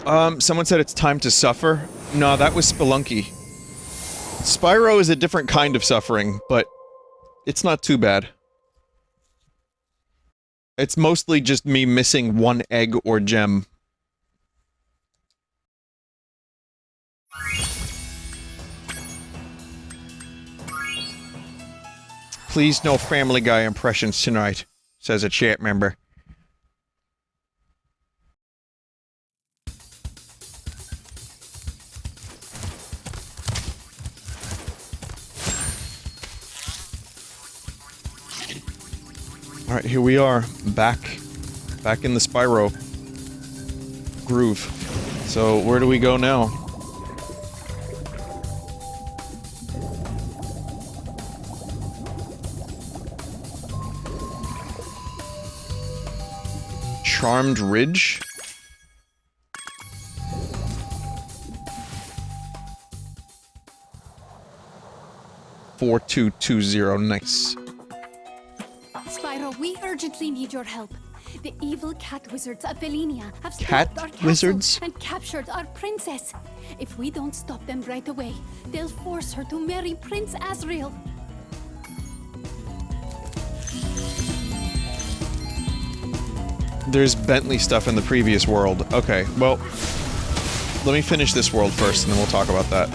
Someone said it's time to suffer. No, that was Spelunky. Spyro is a different kind of suffering, but it's not too bad. It's mostly just me missing one egg or gem. Please no Family Guy impressions tonight, says a chat member. Alright, here we are, back in the Spyro groove. So, where do we go now? Charmed Ridge? $4220, nice. Spyro, we urgently need your help. The evil cat wizards of Velinia have Cat stormed our castle wizards? and captured our princess. If we don't stop them right away, they'll force her to marry Prince Azrael. There's Bentley stuff in the previous world. Okay, well, let me finish this world first, and then we'll talk about that.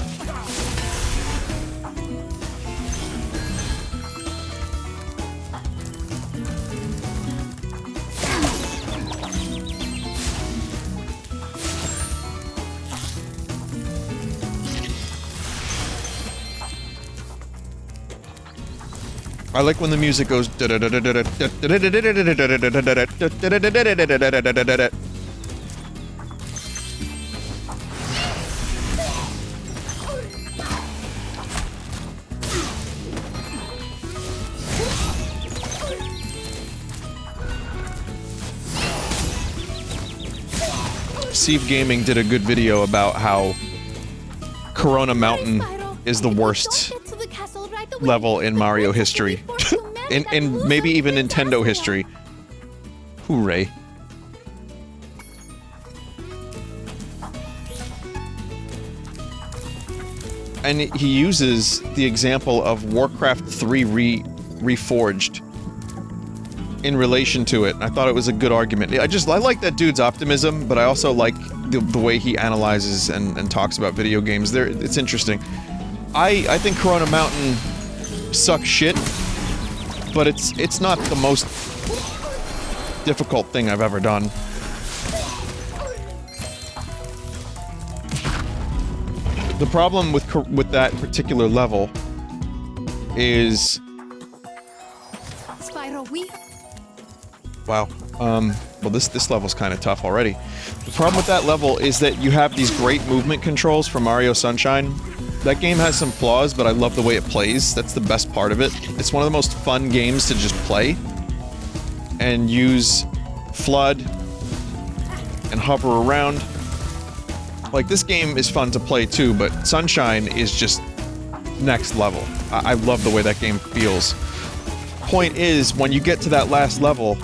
I like when the music goes. Steve Gaming did a good video about how Corona Mountain is the worst level in Mario history. in maybe even Nintendo history. Hooray. And he uses the example of Warcraft 3 Reforged in relation to it. I thought it was a good argument. I like that dude's optimism, but I also like the way he analyzes and talks about video games. It's interesting. I think Corona Mountain sucks shit, but it's not the most difficult thing I've ever done. The problem with that particular level is... Spyro, wow. Well, this level's kind of tough already. The problem with that level is that you have these great movement controls from Mario Sunshine. That game has some flaws, but I love the way it plays. That's the best part of it. It's one of the most fun games to just play and use FLUDD and hover around. Like, this game is fun to play too, but Sunshine is just next level. I love the way that game feels. Point is, when you get to that last level,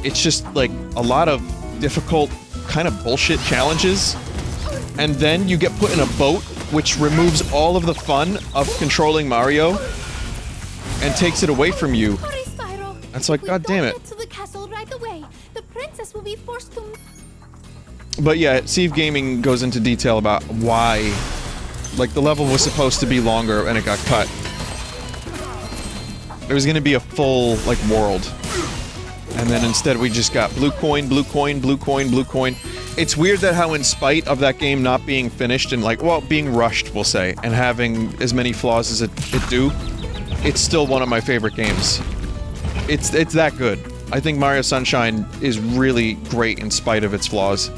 it's just like a lot of difficult kind of bullshit challenges, and then you get put in a boat, which removes all of the fun of controlling Mario and takes it away from you. hurry, Spyro. That's like, If we god damn don't it. get to the castle right away, the princess will be forced to... But yeah, Steve Gaming goes into detail about why, like, the level was supposed to be longer and it got cut. There was gonna be a full, like, world. And then instead we just got blue coin, blue coin, blue coin, blue coin. It's weird that how in spite of that game not being finished and, like, well, being rushed, we'll say, and having as many flaws as it do, it's still one of my favorite games. It's that good. I think Mario Sunshine is really great in spite of its flaws.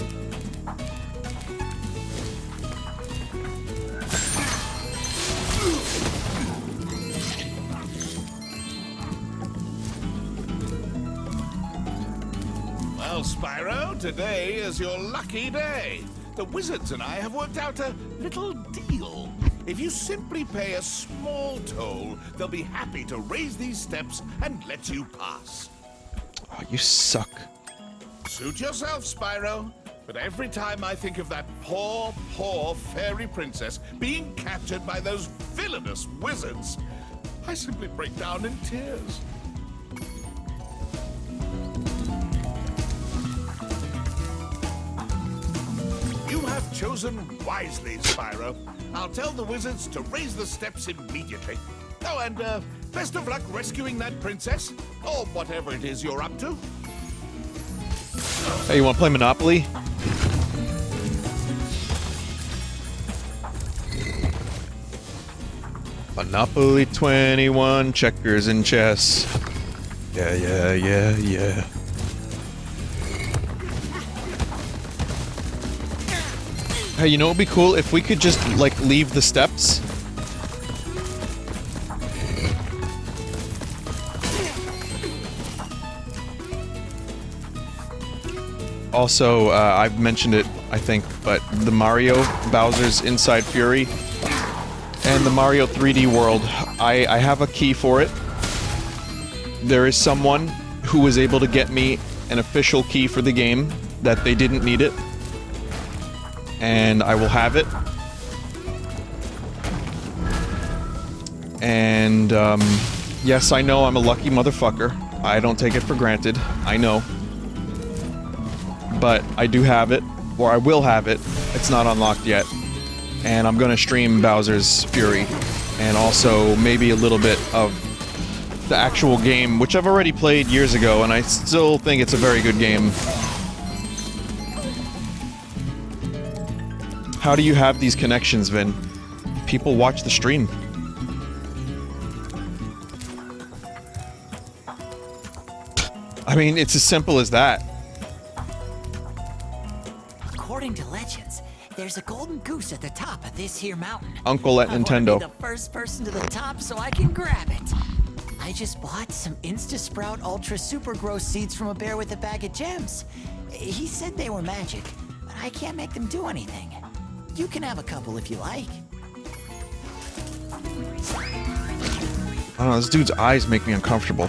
Well, Spyro, today is your lucky day. The wizards and I have worked out a little deal. If you simply pay a small toll, they'll be happy to raise these steps and let you pass. Oh, you suck. Suit yourself, Spyro. But every time I think of that poor, poor fairy princess being captured by those villainous wizards, I simply break down in tears. You have chosen wisely, Spyro. I'll tell the wizards to raise the steps immediately. Oh, and best of luck rescuing that princess, or whatever it is you're up to. Hey, you want to play Monopoly? Monopoly 21, checkers and chess. Yeah, yeah, yeah, yeah. Hey, you know what would be cool? If we could just, like, leave the steps. Also, I've mentioned it, I think, but the Mario Bowser's Inside Fury and the Mario 3D World, I have a key for it. There is someone who was able to get me an official key for the game that they didn't need it. And I will have it. And, yes, I know I'm a lucky motherfucker. I don't take it for granted. I know. But I do have it, or I will have it. It's not unlocked yet. And I'm gonna stream Bowser's Fury. And also, maybe a little bit of the actual game, which I've already played years ago, and I still think it's a very good game. How do you have these connections, Vin? People watch the stream. I mean, it's as simple as that. According to legends, there's a golden goose at the top of this here mountain. Uncle at I wanna Nintendo. be the first person to the top so I can grab it. I just bought some Insta-Sprout Ultra Super Gross seeds from a bear with a bag of gems. He said they were magic, but I can't make them do anything. You can have a couple if you like. I don't know, this dude's eyes make me uncomfortable.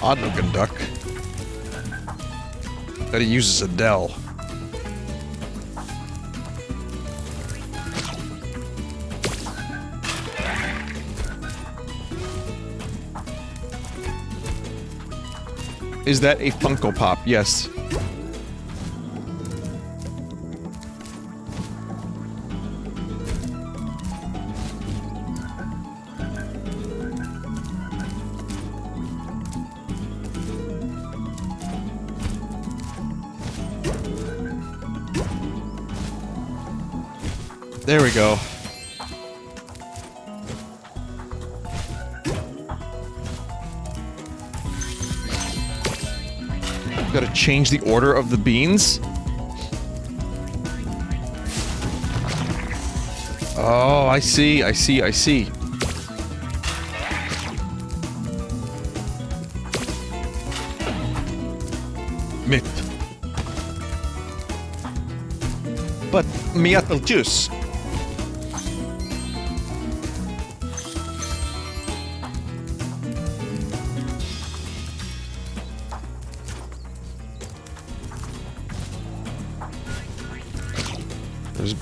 Odd looking duck. That he uses a Dell. Is that a Funko Pop? Yes. There we go. Gotta change the order of the beans? Oh, I see, I see, I see. Mit. But Miatel juice.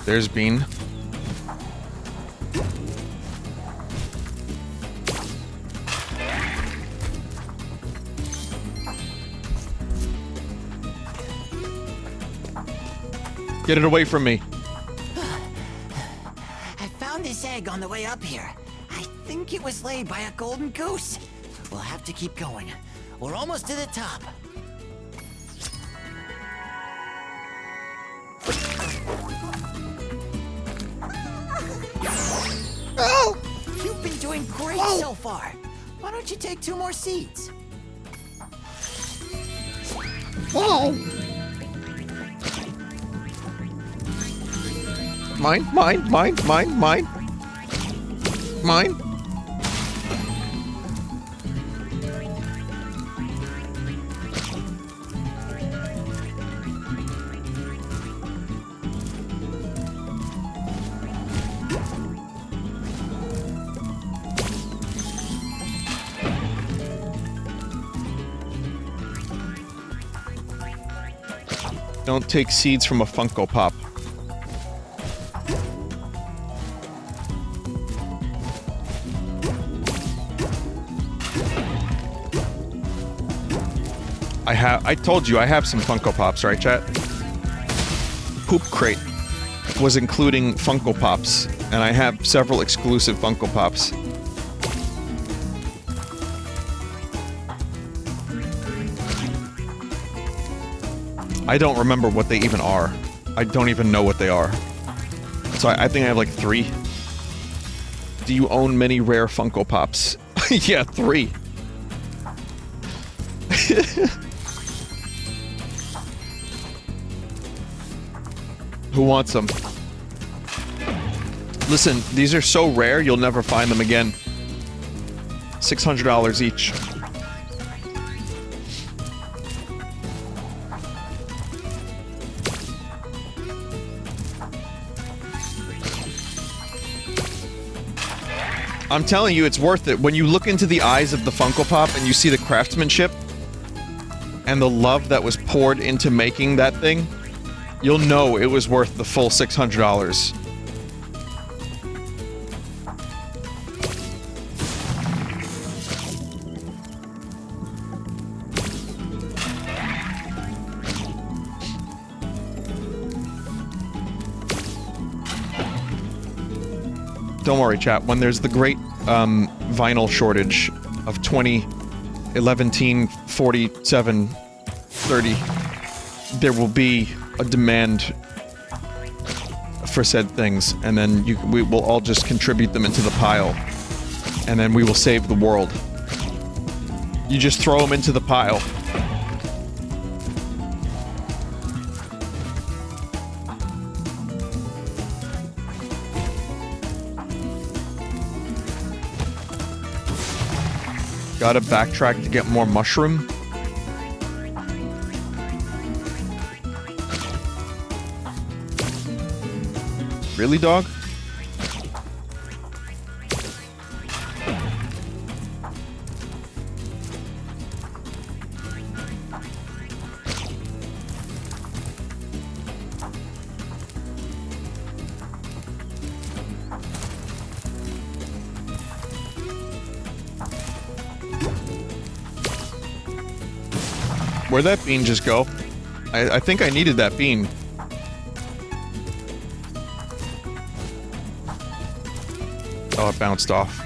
There's Bean. Get it away from me. I found this egg on the way up here. I think it was laid by a golden goose. We'll have to keep going. We're almost to the top. Oh! You've been doing great so far. Why don't you take 2 more seeds? Mine, mine, mine, mine, mine. Mine. Don't take seeds from a Funko Pop. I told you I have some Funko Pops, right, chat? Poop Crate was including Funko Pops, and I have several exclusive Funko Pops. I don't remember what they even are. I don't even know what they are. So I think I have like 3. Do you own many rare Funko Pops? Yeah, 3. Who wants them? Listen, these are so rare, you'll never find them again. $600 each. I'm telling you, it's worth it. When you look into the eyes of the Funko Pop and you see the craftsmanship and the love that was poured into making that thing, you'll know it was worth the full $600. Don't worry, chat. When there's the great vinyl shortage of 11, 47, 30, there will be a demand for said things, and then we will all just contribute them into the pile, and then we will save the world. You just throw them into the pile. Gotta backtrack to get more mushroom. Really, dog? Where'd that bean just go? I think I needed that bean. Oh, it bounced off.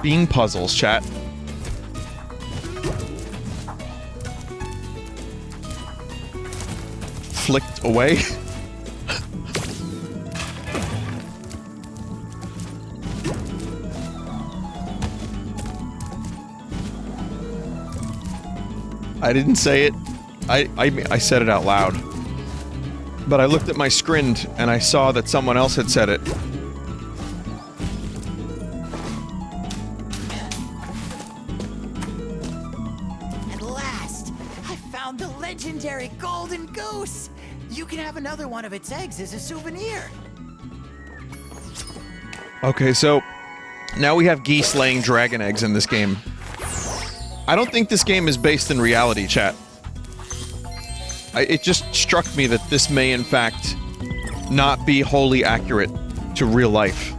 Bean puzzles, chat. Flicked away. I didn't say it. I said it out loud. But I looked at my screen and I saw that someone else had said it. At last, I found the legendary golden goose. You can have another one of its eggs as a souvenir. Okay, so now we have geese laying dragon eggs in this game. I don't think this game is based in reality, chat. It just struck me that this may, in fact, not be wholly accurate to real life.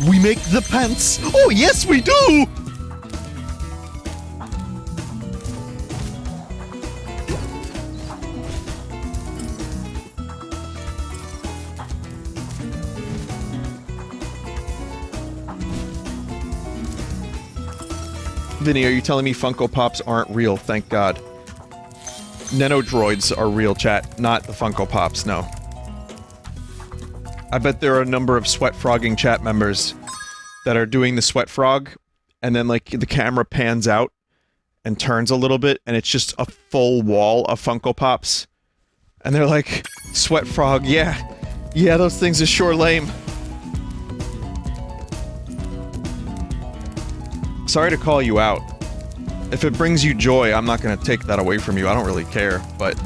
We make the pants! Oh, yes, we do! Vinny, are you telling me Funko Pops aren't real? Thank God. Nenodroids are real, chat, not the Funko Pops, no. I bet there are a number of sweat frogging chat members that are doing the sweat frog, and then, like, the camera pans out and turns a little bit, and it's just a full wall of Funko Pops. And they're like, sweat frog, yeah, those things are sure lame. Sorry to call you out. If it brings you joy, I'm not gonna take that away from you. I don't really care, but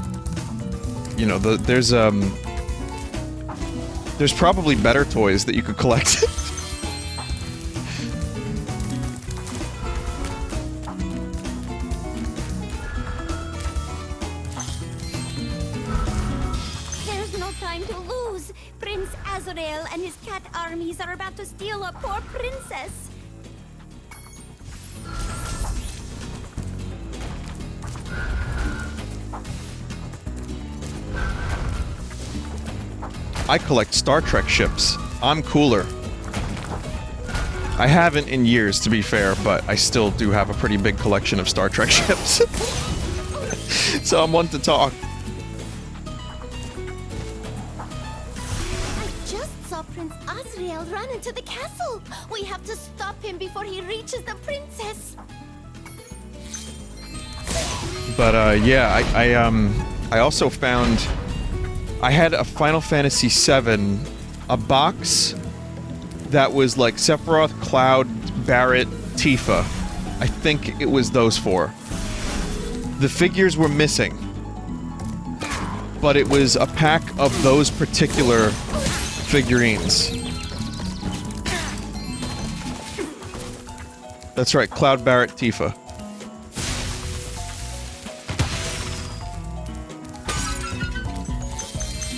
you know, there's probably better toys that you could collect. There's no time to lose. Prince Azrael and his cat armies are about to steal a poor princess. I collect Star Trek ships. I'm cooler. I haven't in years, to be fair, but I still do have a pretty big collection of Star Trek ships. So I'm one to talk. I just saw Prince Azrael run into the castle. We have to stop him before he reaches the princess. But yeah, I also found I had a Final Fantasy VII, a box that was like Sephiroth, Cloud, Barret, Tifa. I think it was those four. The figures were missing, but it was a pack of those particular figurines. That's right, Cloud, Barret, Tifa.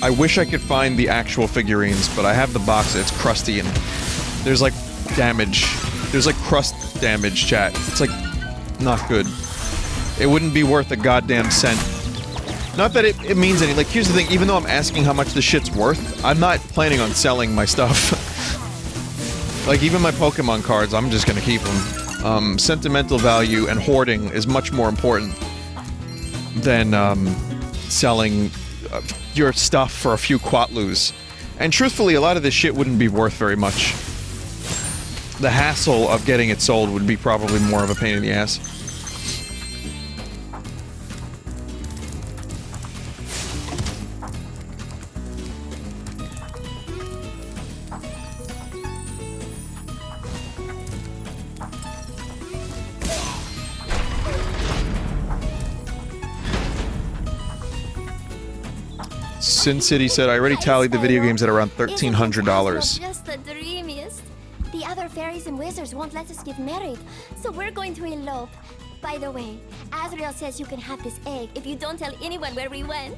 I wish I could find the actual figurines, but I have the box. It's crusty and there's like damage. There's like crust damage, chat. It's like not good. It wouldn't be worth a goddamn cent. Not that it means anything. Like, here's the thing. Even though I'm asking how much the shit's worth, I'm not planning on selling my stuff. Like, even my Pokemon cards, I'm just gonna keep them. Sentimental value and hoarding is much more important than selling your stuff for a few quatlus. And truthfully, a lot of this shit wouldn't be worth very much. The hassle of getting it sold would be probably more of a pain in the ass. Sin City said, I already tallied the video games at around $1,300. Just the dreamiest. The other fairies and wizards won't let us get married, so we're going to elope. By the way, Azrael says you can have this egg if you don't tell anyone where we went.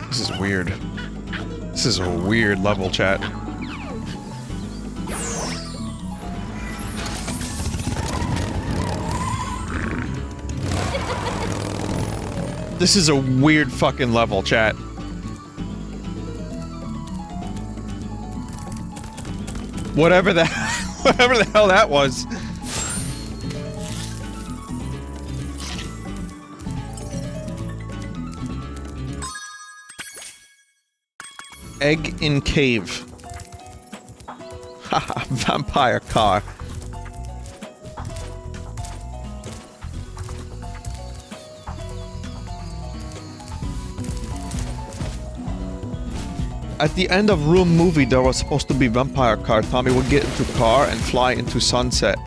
This is weird. This is a weird level, chat. This is a weird fucking level, chat. Whatever the hell that was. Egg in cave. Haha, vampire car. At the end of Room movie, there was supposed to be vampire car. Tommy would get into car and fly into sunset.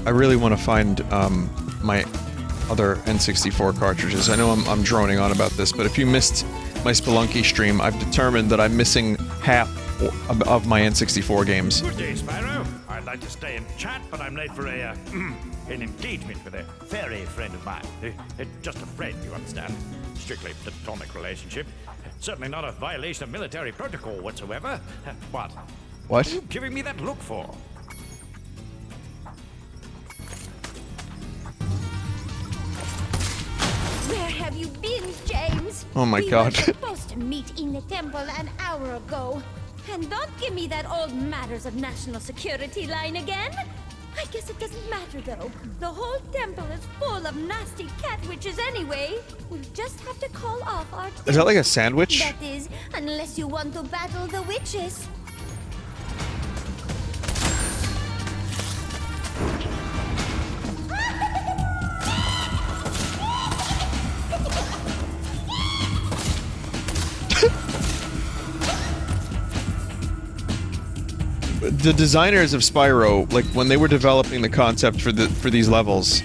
I really want to find my other N64 cartridges. I know I'm droning on about this, but if you missed my Spelunky stream, I've determined that I'm missing half of my N64 games. Good day, Spyro. I'd like to stay and chat, but I'm late for an engagement with a fairy friend of mine. Just a friend, you understand. Strictly platonic relationship. Certainly not a violation of military protocol whatsoever. What? What? What are you giving me that look for? Where have you been, James? Oh my God. We were supposed to meet in the temple an hour ago. And don't give me that old matters of national security line again. I guess it doesn't matter, though. The whole temple is full of nasty cat witches anyway. We'll just have to call off our Is that like a sandwich? That is, unless you want to battle the witches. The designers of Spyro, like when they were developing the concept for these levels,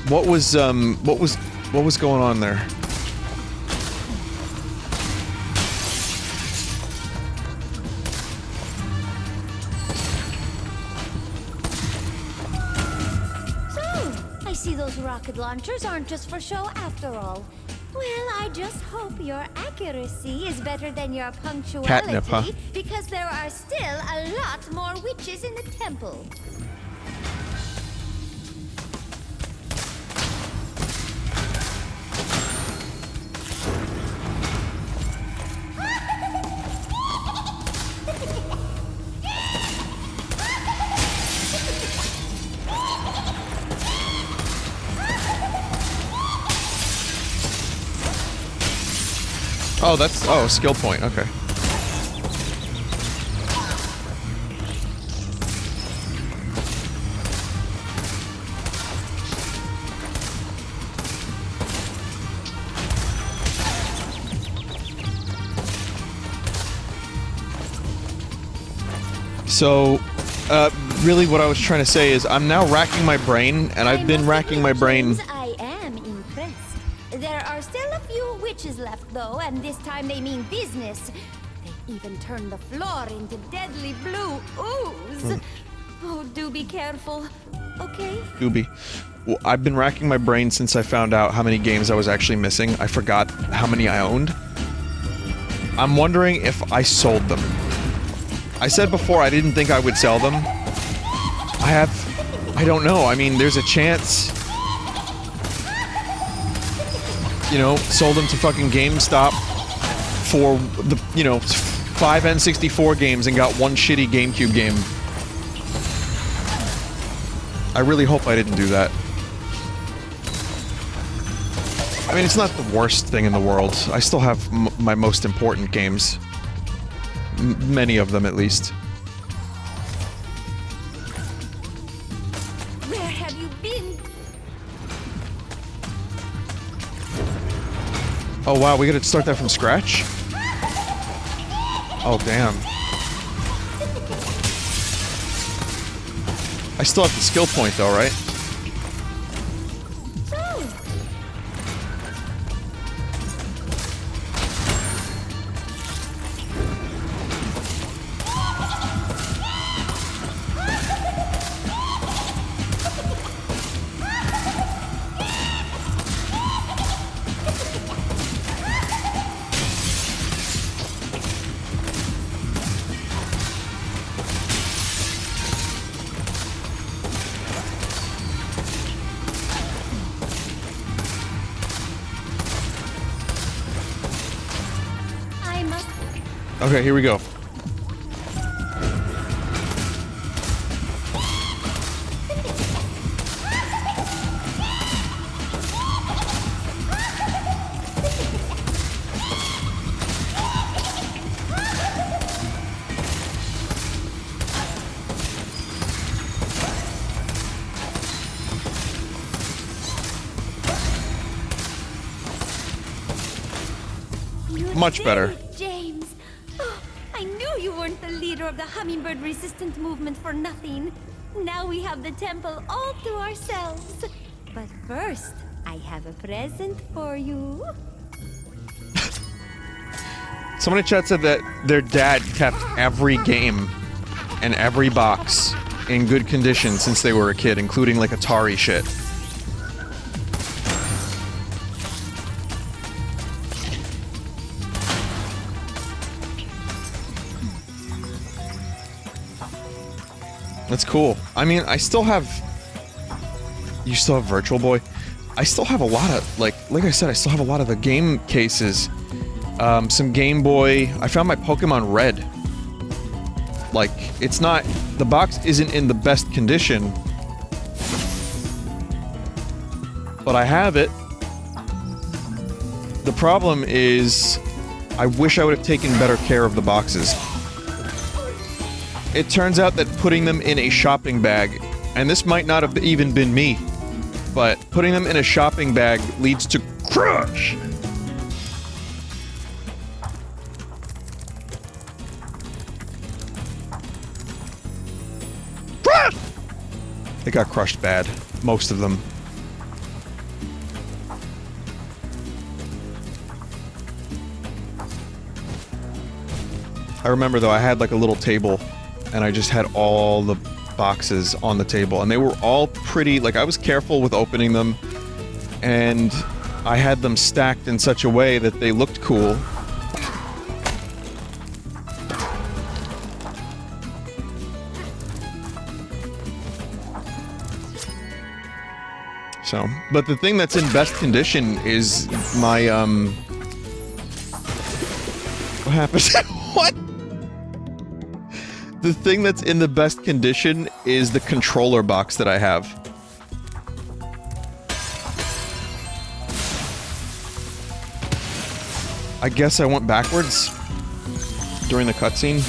what was going on there? So, I see those rocket launchers aren't just for show after all. Well, I just hope your accuracy is better than your punctuality, Catnip, huh? because there are still a lot more witches in the temple. Oh, that's skill point. Okay. So, really what I was trying to say is I'm now racking my brain, and I've been racking my brain. James, I am impressed. There are still a few witches left, though, and this time they mean business. They even turn the floor into deadly blue ooze. Oh, do be careful, okay? Doobie. Well, I've been racking my brain since I found out how many games I was actually missing. I forgot how many I owned. I'm wondering if I sold them. I said before I didn't think I would sell them. I don't know. I mean, there's a chance. You know, sold them to fucking GameStop for the, 5 N64 games and got one shitty GameCube game. I really hope I didn't do that. I mean, it's not the worst thing in the world. I still have my most important games. Many of them, at least. Where have you been? Oh wow, we gotta start that from scratch? Oh damn. I still have the skill point though, right? Okay, here we go. Much better. James. Oh, I knew you weren't the leader of the hummingbird resistant movement for nothing. Now we have the temple all to ourselves. But first, I have a present for you. Someone in chat said that their dad kept every game and every box in good condition since they were a kid, including like Atari shit. That's cool. I mean, I still have... You still have Virtual Boy? I still have a lot of, like I said, I still have a lot of the game cases. Some Game Boy. I found my Pokemon Red. Like, it's not... The box isn't in the best condition. But I have it. The problem is... I wish I would have taken better care of the boxes. It turns out that putting them in a shopping bag, and this might not have even been me, but putting them in a shopping bag leads to crush! Crush! They got crushed bad. Most of them. I remember though, I had like a little table, and I just had all the boxes on the table, and they were all pretty, like I was careful with opening them, and I had them stacked in such a way that they looked cool. So, but the thing that's in best condition is my, what happened? What? The thing that's in the best condition is the controller box that I have. I guess I went backwards during the cutscene.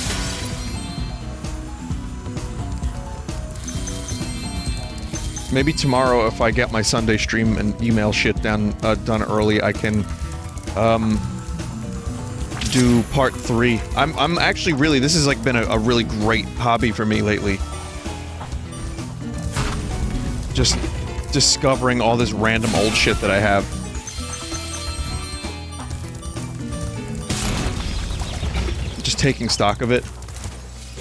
Maybe tomorrow, if I get my Sunday stream and email shit done early, I can, do part 3. I'm actually really, this has like been a really great hobby for me lately. Just discovering all this random old shit that I have. Just taking stock of it,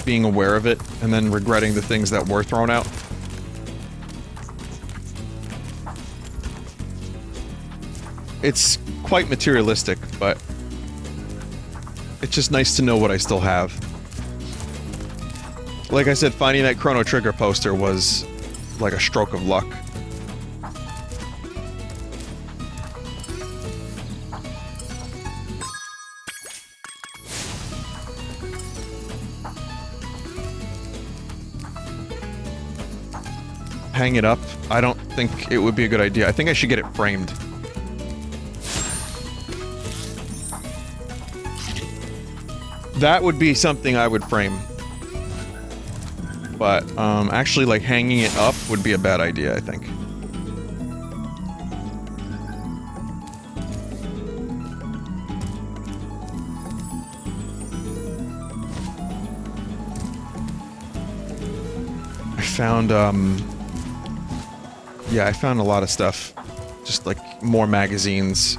being aware of it, and then regretting the things that were thrown out. It's quite materialistic, but it's just nice to know what I still have. Like I said, finding that Chrono Trigger poster was like a stroke of luck. Hang it up? I don't think it would be a good idea. I think I should get it framed. That would be something I would frame. But, actually, like, hanging it up would be a bad idea, I think. I found, yeah, I found a lot of stuff. Just, like, more magazines.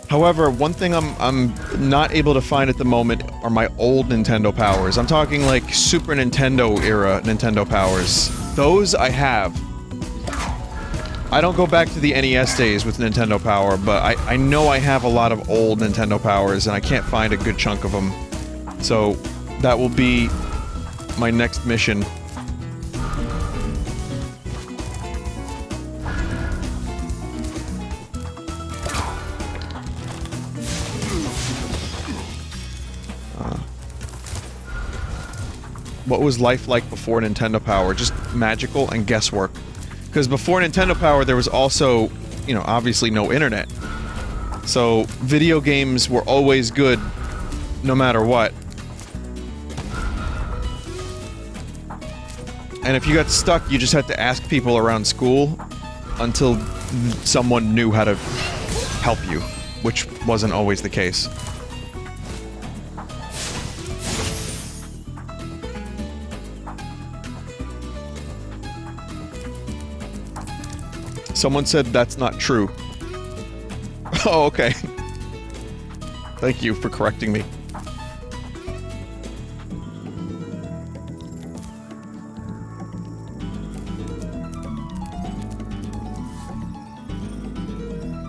However, one thing I'm not able to find at the moment are my old Nintendo powers. I'm talking like Super Nintendo era Nintendo powers. Those I have. I don't go back to the NES days with Nintendo Power, but I know I have a lot of old Nintendo powers and I can't find a good chunk of them. So that will be my next mission. What was life like before Nintendo Power? Just magical and guesswork. Because before Nintendo Power, there was also, you know, obviously no internet. So, video games were always good, no matter what. And if you got stuck, you just had to ask people around school until someone knew how to help you, which wasn't always the case. Someone said that's not true. Oh, okay. Thank you for correcting me.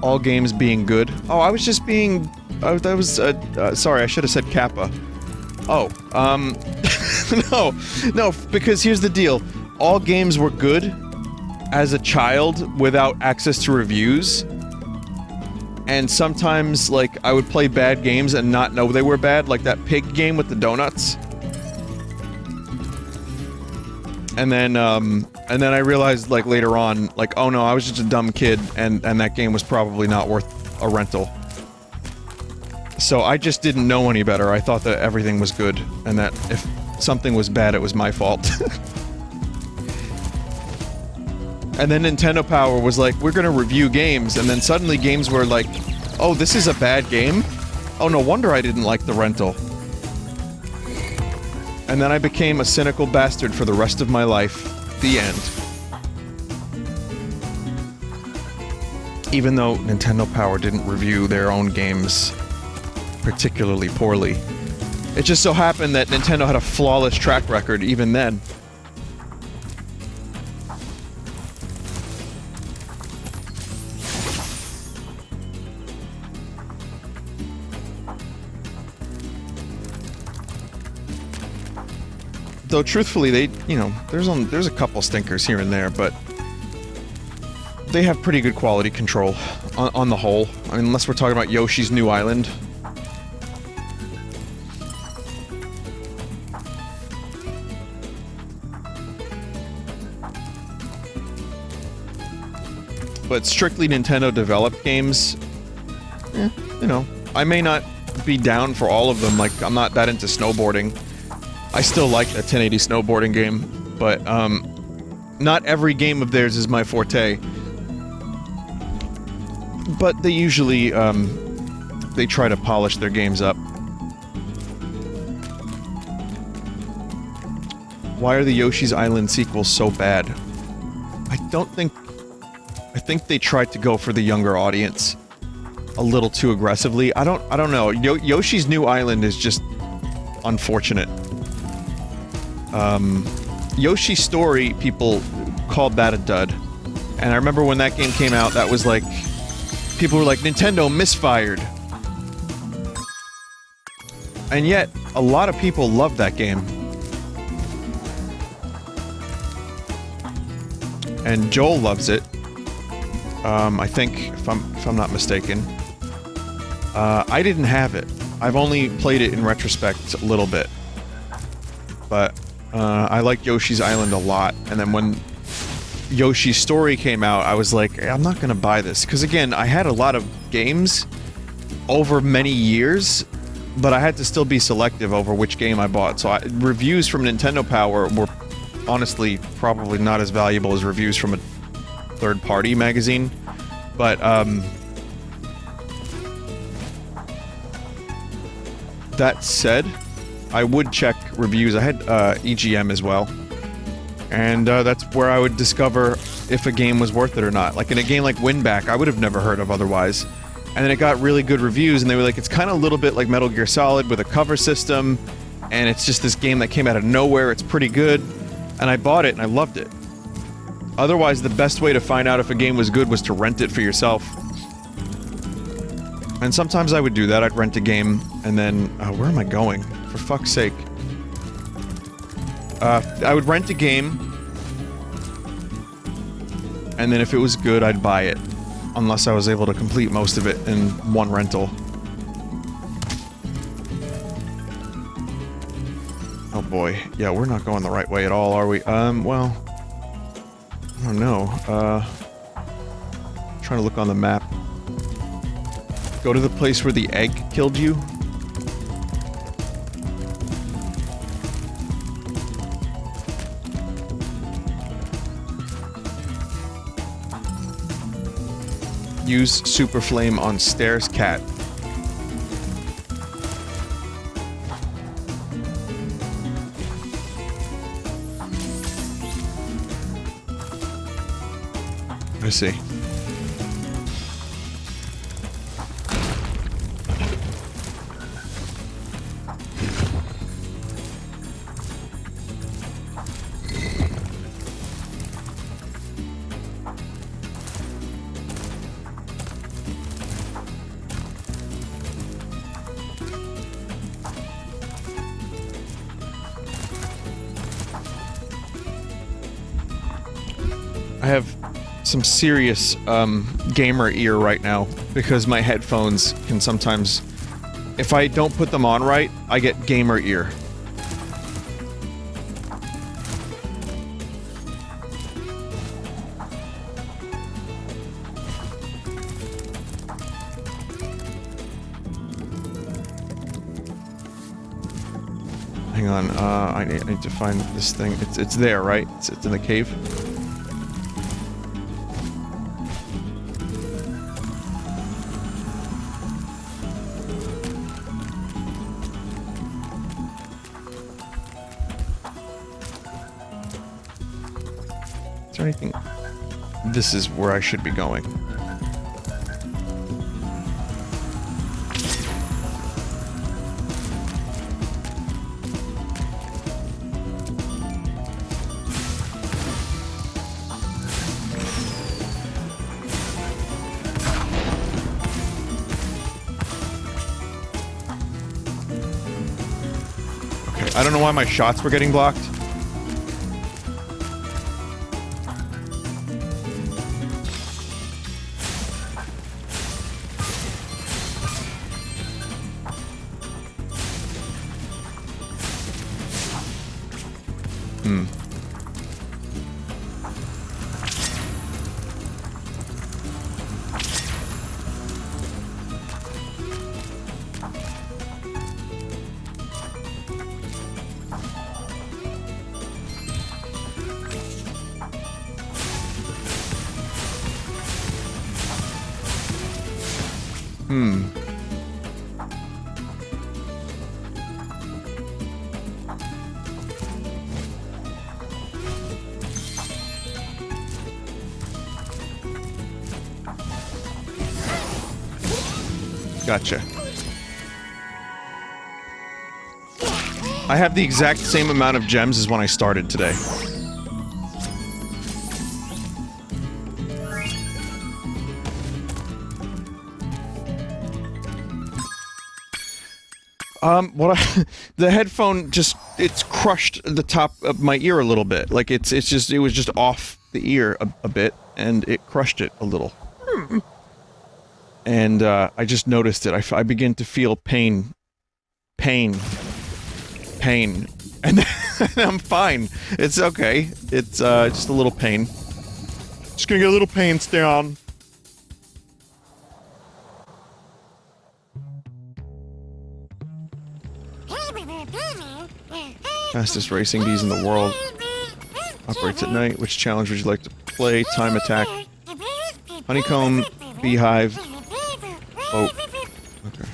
All games being good. Oh, I was just being... that was... sorry, I should have said Kappa. Oh, No, because here's the deal. All games were good as a child without access to reviews. And sometimes, like, I would play bad games and not know they were bad, like that pig game with the donuts. And then I realized, like, later on, like, oh no, I was just a dumb kid, and that game was probably not worth a rental. So I just didn't know any better. I thought that everything was good, and that if something was bad, it was my fault. And then Nintendo Power was like, we're gonna review games, and then suddenly games were like, oh, this is a bad game? Oh, no wonder I didn't like the rental. And then I became a cynical bastard for the rest of my life. The end. Even though Nintendo Power didn't review their own games particularly poorly. It just so happened that Nintendo had a flawless track record even then. Though truthfully, they, you know, there's a couple stinkers here and there, but they have pretty good quality control on the whole. I mean, unless we're talking about Yoshi's New Island. But strictly Nintendo developed games, you know, I may not be down for all of them. Like, I'm not that into snowboarding. I still like a 1080 snowboarding game, but not every game of theirs is my forte. But they usually they try to polish their games up. Why are the Yoshi's Island sequels so bad? I think they tried to go for the younger audience a little too aggressively. I don't know. Yoshi's New Island is just unfortunate. Yoshi's Story, people called that a dud. And I remember when that game came out, that was like, people were like, Nintendo misfired. And yet, a lot of people loved that game. And Joel loves it. I think, if I'm not mistaken. I didn't have it. I've only played it in retrospect a little bit. But, I like Yoshi's Island a lot, and then when Yoshi's Story came out, I was like, I'm not gonna buy this. Because again, I had a lot of games over many years, but I had to still be selective over which game I bought. So reviews from Nintendo Power were honestly probably not as valuable as reviews from a third-party magazine. But, that said, I would check reviews. I had EGM as well. And that's where I would discover if a game was worth it or not. Like in a game like Winback, I would have never heard of otherwise. And then it got really good reviews, and they were like, it's kind of a little bit like Metal Gear Solid with a cover system, and it's just this game that came out of nowhere. It's pretty good. And I bought it, and I loved it. Otherwise, the best way to find out if a game was good was to rent it for yourself. And sometimes I would do that. I'd rent a game, and then... where am I going? For fuck's sake. I would rent a game, and then if it was good, I'd buy it. Unless I was able to complete most of it in one rental. Oh boy. Yeah, we're not going the right way at all, are we? Well... I don't know. Trying to look on the map. Go to the place where the egg killed you. Use Super Flame on Stairs Cat. I see. I have some serious gamer ear right now because my headphones can sometimes, if I don't put them on right, I get gamer ear. Hang on, I need to find this thing. It's there, right? It's in the cave. Is there anything? This is where I should be going. I don't know why my shots were getting blocked. Gotcha. I have the exact same amount of gems as when I started today. The headphone just, it's crushed the top of my ear a little bit. Like, it was just off the ear a bit, and it crushed it a little. And, I just noticed it. I begin to feel pain. And then I'm fine. It's okay. It's, just a little pain. Just gonna get a little pain down. Fastest racing bees in the world. Operates at night. Which challenge would you like to play? Time attack. Honeycomb. Beehive. Oh. Okay.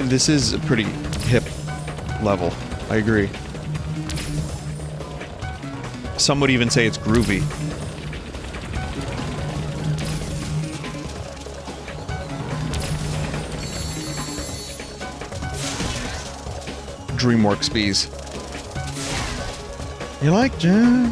This is a pretty hip level. I agree. Some would even say it's groovy. DreamWorks bees. You like jazz?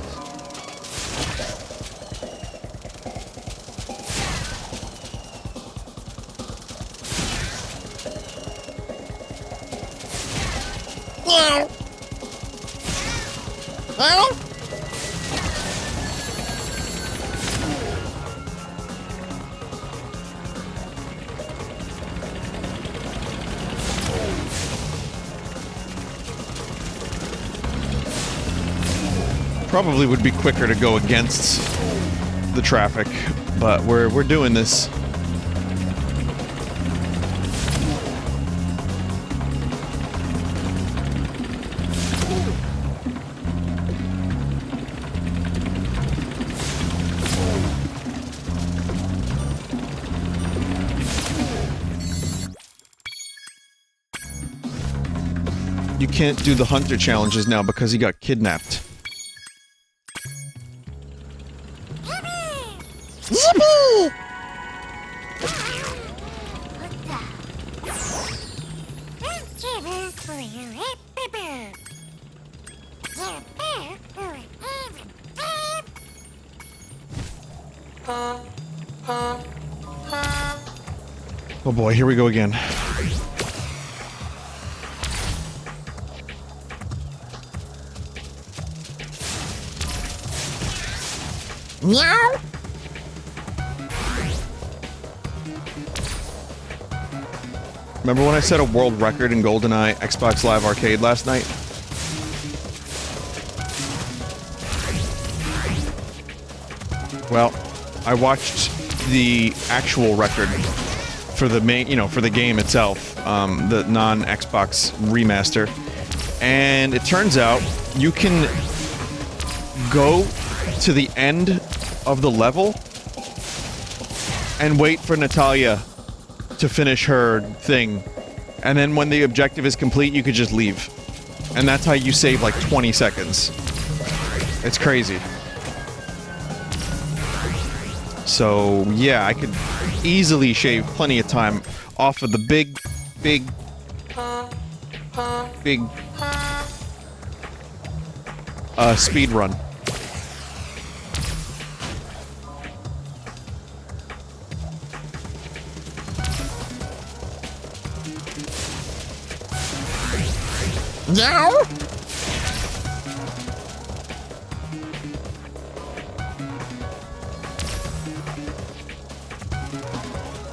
Probably would be quicker to go against the traffic, but we're doing this. You can't do the hunter challenges now because he got kidnapped. Oh boy, here we go again. Meow. Remember when I set a world record in GoldenEye Xbox Live Arcade last night? Well, I watched the actual record for the main, you know, for the game itself, the non-Xbox remaster, and it turns out you can go to the end of the level and wait for Natalia to finish her thing, and then when the objective is complete, you could just leave. And that's how you save like 20 seconds. It's crazy. So, yeah, I could easily shave plenty of time off of the big speed run. Meow.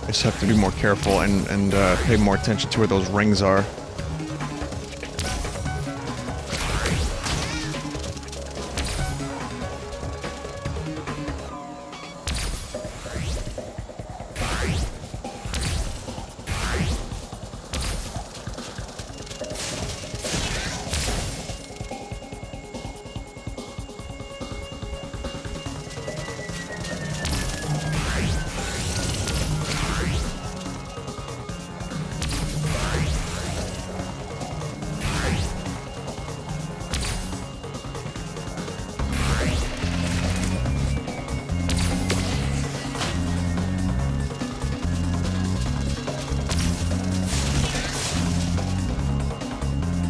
I just have to be more careful and pay more attention to where those rings are.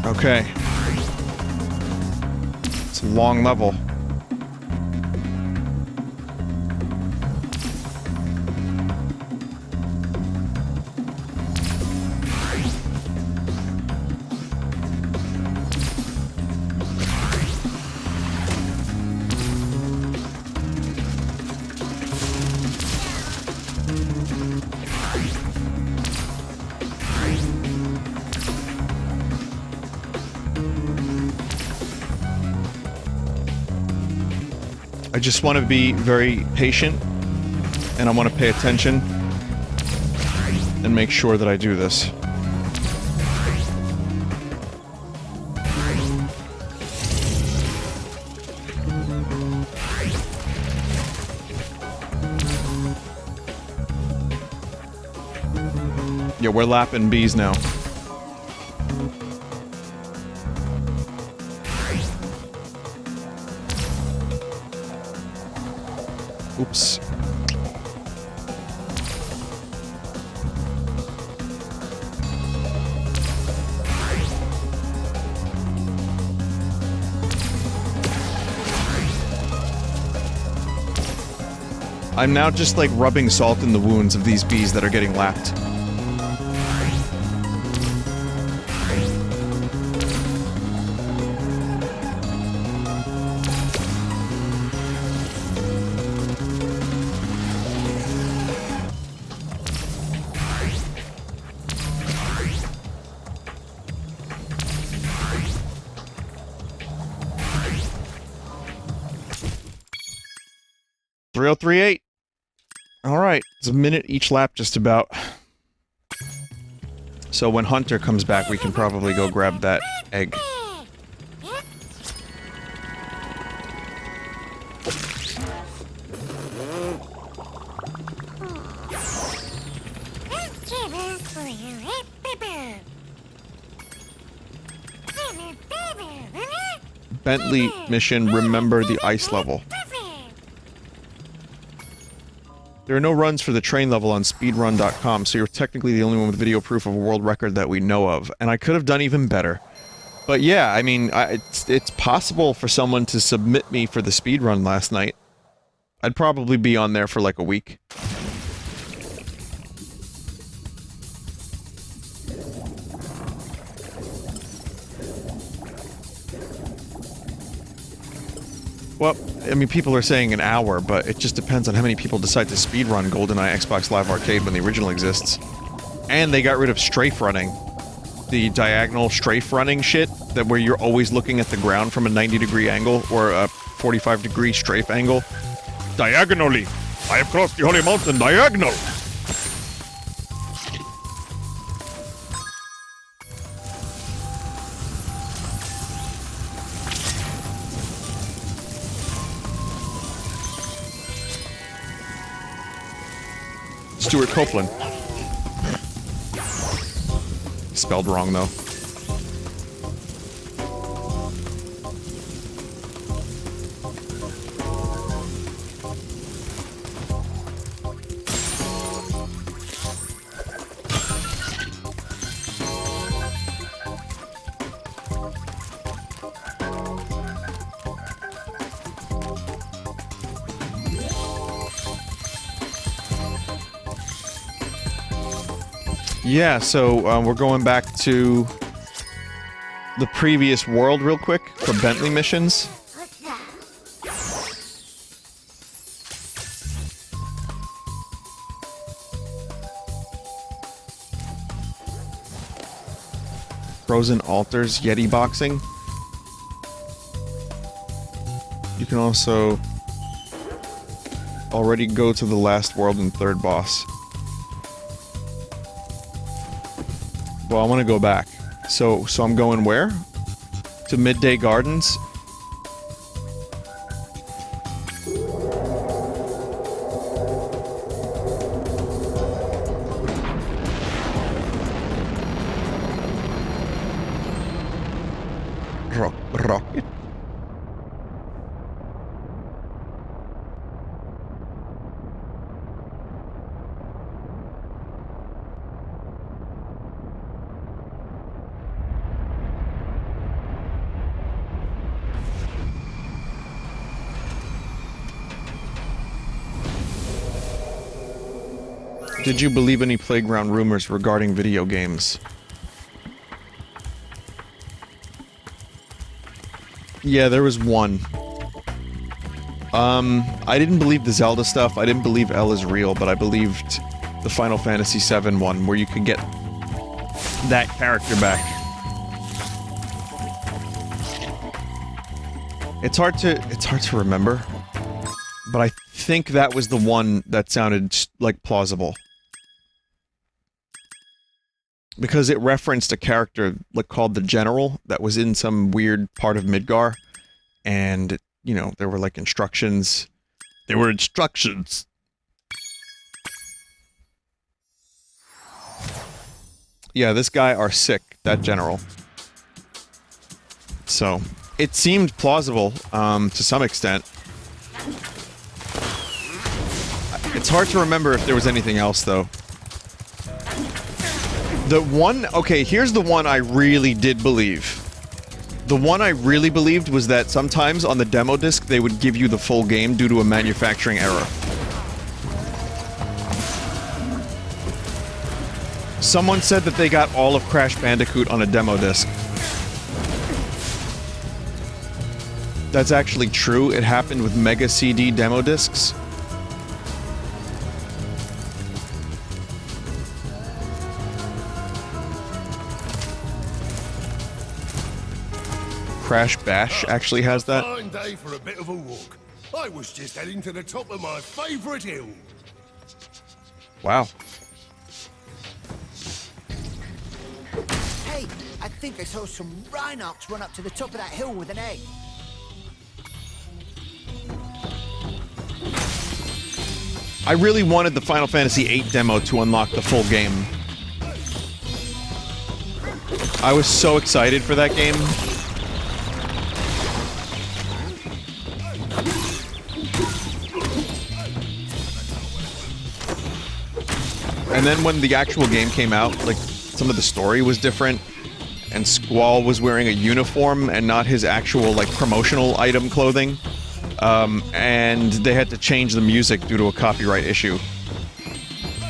Okay. It's a long level. I just want to be very patient, and I want to pay attention and make sure that I do this. Yeah, we're lapping bees now. Oops. I'm now just like rubbing salt in the wounds of these bees that are getting lapped. .3038. Alright, it's a minute each lap just about. So when Hunter comes back, we can probably go grab that egg. Bentley mission, remember the ice level. There are no runs for the train level on speedrun.com, so you're technically the only one with video proof of a world record that we know of, and I could have done even better. But yeah, I mean, it's possible for someone to submit me for the speedrun last night. I'd probably be on there for like a week. Well, I mean, people are saying an hour, but it just depends on how many people decide to speedrun GoldenEye Xbox Live Arcade when the original exists. And they got rid of strafe running. The diagonal strafe running shit, that where you're always looking at the ground from a 90-degree angle, or a 45-degree strafe angle. Diagonally! I have crossed the Holy Mountain diagonal! Stuart Copeland. Spelled wrong, though. Yeah, so we're going back to the previous world real quick for Bentley missions. Frozen Altars, Yeti boxing. You can also already go to the last world and third boss. Well, I want to go back. So I'm going where? To Midday Gardens? Rocket? Did you believe any playground rumors regarding video games? Yeah, there was one. I didn't believe the Zelda stuff, I didn't believe L is real, but I believed the Final Fantasy VII one, where you could get that character back. It's hard to remember, but I think that was the one that sounded, like, plausible. Because it referenced a character, like, called the General, that was in some weird part of Midgar, and, you know, there were, like, instructions. There were instructions! Yeah, this guy are sick, that General. So, it seemed plausible, to some extent. It's hard to remember if there was anything else, though. The one... Okay, here's the one I really did believe. The one I really believed was that sometimes on the demo disc they would give you the full game due to a manufacturing error. Someone said that they got all of Crash Bandicoot on a demo disc. That's actually true. It happened with Mega CD demo discs. Crash Bash actually has that. Fine day for a bit of a walk. I was just heading to the top of my favourite hill. Wow. Hey, I think I saw some Rhinox run up to the top of that hill with an egg. I really wanted the Final Fantasy VIII demo to unlock the full game. I was so excited for that game. And then when the actual game came out, like, some of the story was different, and Squall was wearing a uniform and not his actual, like, promotional item clothing. And they had to change the music due to a copyright issue.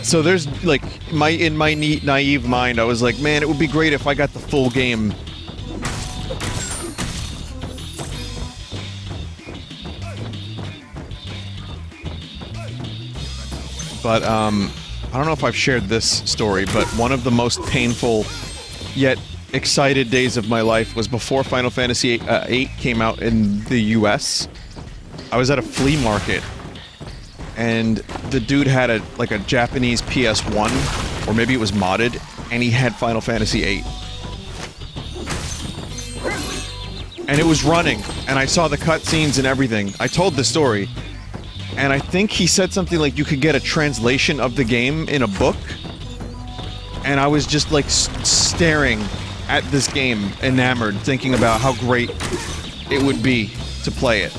So there's, like, in my naive mind, I was like, man, it would be great if I got the full game. but I don't know if I've shared this story, but one of the most painful yet excited days of my life was before Final Fantasy VIII came out in the US. I was at a flea market, and the dude had a Japanese PS1, or maybe it was modded, and he had Final Fantasy VIII. And it was running, and I saw the cutscenes and everything. I told the story, and I think he said something like you could get a translation of the game in a book, and I was just like staring at this game, enamored, thinking about how great it would be to play it.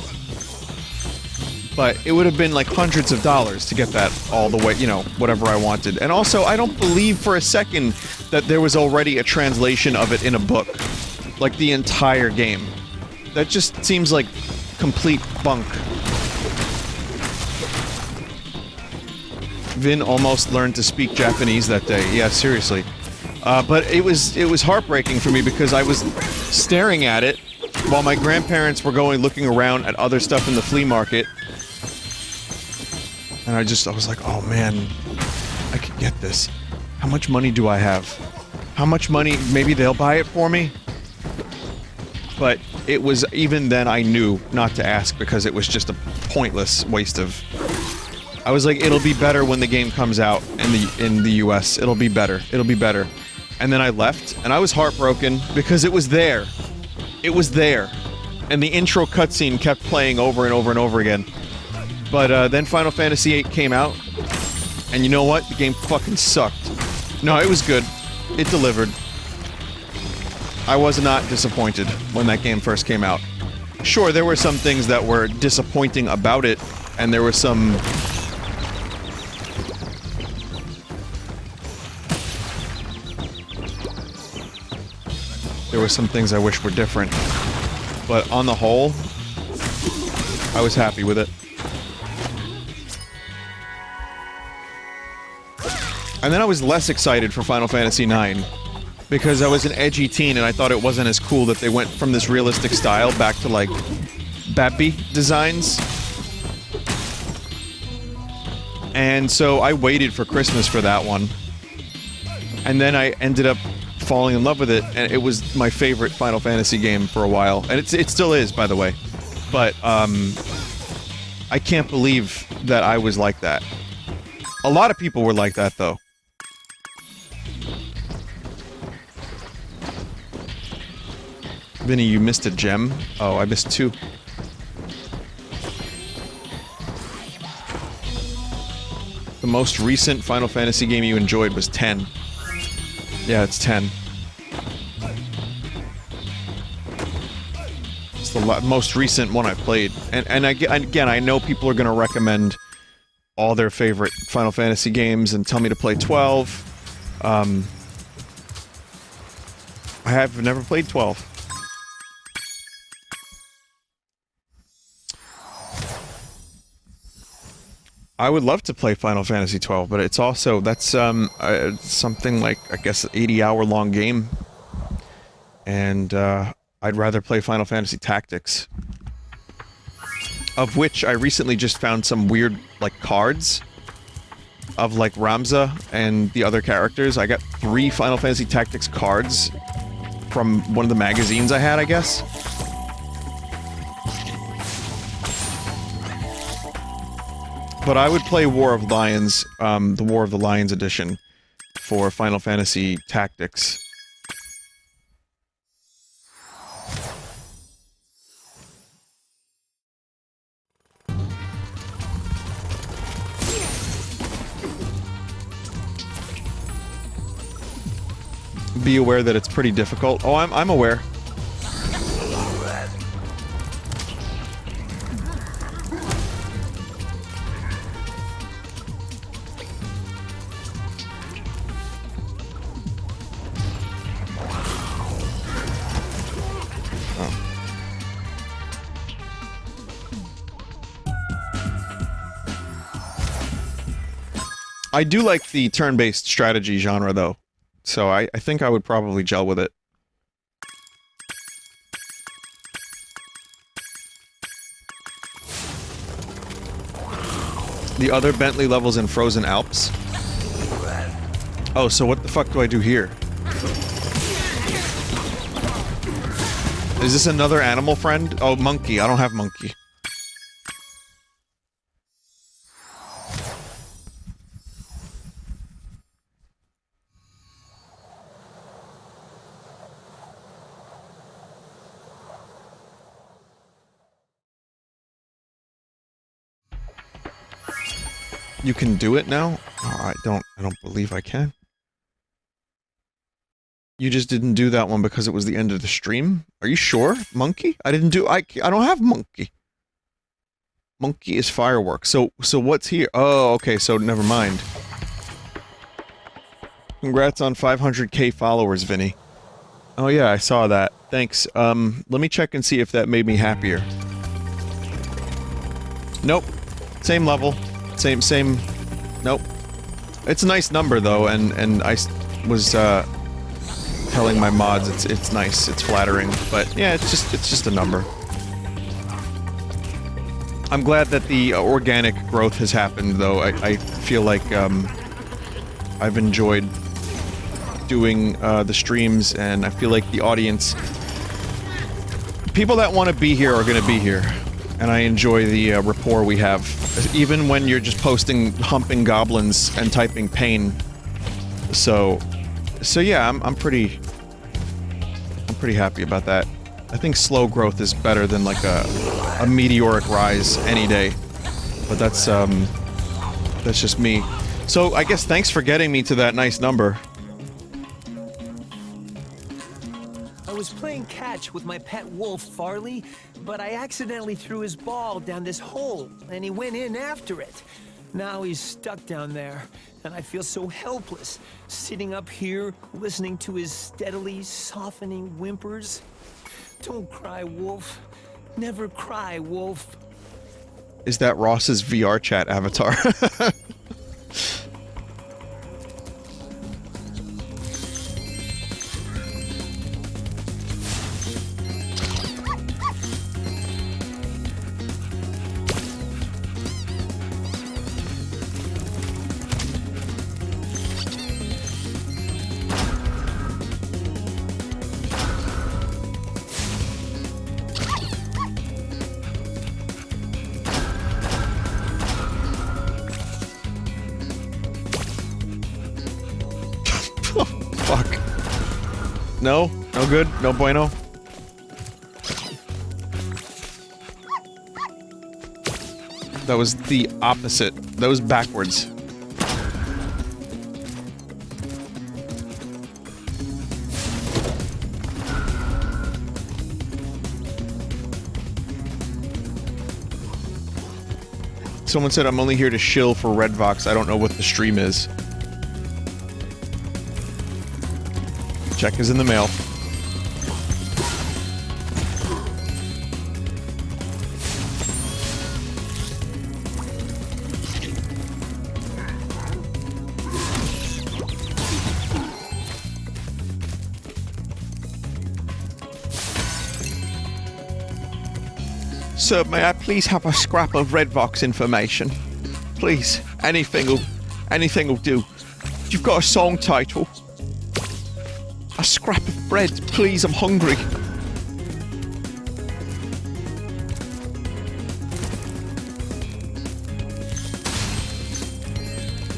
But it would have been like hundreds of dollars to get that all the way, you know, whatever I wanted. And also, I don't believe for a second that there was already a translation of it in a book. Like the entire game. That just seems like complete bunk. Vin almost learned to speak Japanese that day. Yeah, seriously. But it was heartbreaking for me because I was staring at it while my grandparents were looking around at other stuff in the flea market. And I was like, oh man, I could get this. How much money do I have? How much money? Maybe they'll buy it for me? But it was, even then I knew not to ask because it was just a pointless waste of... I was like, it'll be better when the game comes out in the US. It'll be better. It'll be better. And then I left, and I was heartbroken because it was there. It was there. And the intro cutscene kept playing over and over and over again. But then Final Fantasy VIII came out, and you know what? The game fucking sucked. No, it was good. It delivered. I was not disappointed when that game first came out. Sure, there were some things that were disappointing about it, and there were some... There were some things I wish were different. But on the whole, I was happy with it. And then I was less excited for Final Fantasy IX. Because I was an edgy teen and I thought it wasn't as cool that they went from this realistic style back to, like, Bappy designs. And so I waited for Christmas for that one. And then I ended up falling in love with it, and it was my favorite Final Fantasy game for a while. And it still is, by the way. But, I can't believe that I was like that. A lot of people were like that, though. Vinny, you missed a gem? Oh, I missed 2. The most recent Final Fantasy game you enjoyed was 10. Yeah, it's 10. It's the most recent one I played. And again, I know people are gonna recommend all their favorite Final Fantasy games and tell me to play 12. I have never played 12. I would love to play Final Fantasy XII, but it's also, that's, something like, I guess, an 80-hour-long game. And, I'd rather play Final Fantasy Tactics. Of which I recently just found some weird, like, cards of, like, Ramza and the other characters. I got 3 Final Fantasy Tactics cards from one of the magazines I had, I guess. But I would play War of Lions, the War of the Lions edition, for Final Fantasy Tactics. Be aware that it's pretty difficult. Oh, I'm aware. I do like the turn-based strategy genre, though, so I think I would probably gel with it. The other Bentley levels in Frozen Alps. Oh, so what the fuck do I do here? Is this another animal friend? Oh, monkey. I don't have monkey. You can do it now? Oh, I don't believe I can. You just didn't do that one because it was the end of the stream? Are you sure? Monkey? I don't have monkey. Monkey is fireworks. So what's here? Oh, okay, so never mind. Congrats on 500k followers, Vinny. Oh yeah, I saw that. Thanks. Let me check and see if that made me happier. Nope. Same level. Same. Nope. It's a nice number though, and I was telling my mods it's nice, it's flattering, but yeah, it's just a number. I'm glad that the organic growth has happened though. I feel like I've enjoyed doing the streams, and I feel like the audience, people that want to be here are gonna be here. And I enjoy the rapport we have, even when you're just posting humping goblins and typing pain. So yeah, I'm pretty happy about that. I think slow growth is better than like a meteoric rise any day, but that's just me. So I guess thanks for getting me to that nice number. I was playing catch with my pet wolf, Farley, but I accidentally threw his ball down this hole, and he went in after it. Now he's stuck down there, and I feel so helpless, sitting up here, listening to his steadily softening whimpers. Don't cry, Wolf. Never cry, Wolf. Is that Ross's VR chat avatar? No? No good? No bueno? That was the opposite. That was backwards. Someone said I'm only here to shill for Redvox. I don't know what the stream is. Check is in the mail. Sir, may I please have a scrap of Redvox information? Please, anything will do. You've got a song title. A scrap of bread, please, I'm hungry.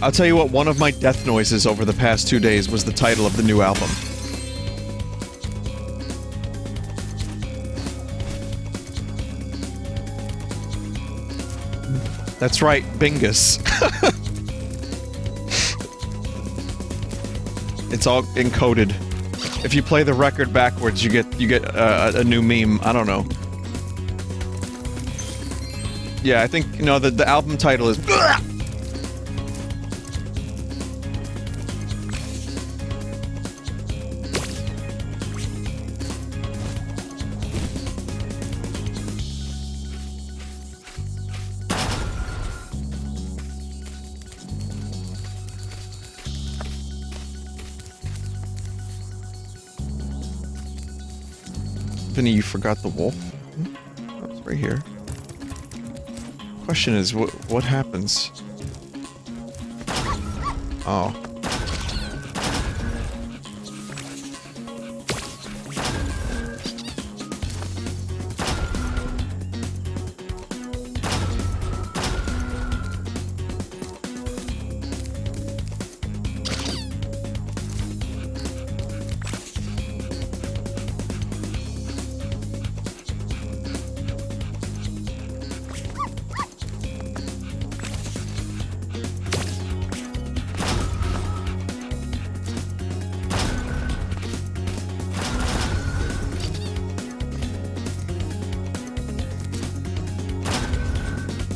I'll tell you what, one of my death noises over the past 2 days was the title of the new album. That's right, Bingus. It's all encoded. If you play the record backwards, you get a new meme. I don't know. Yeah, I think, you know, the album title is... Vinny, you forgot the wolf? Oh, it's right here. Question is, what happens? Oh.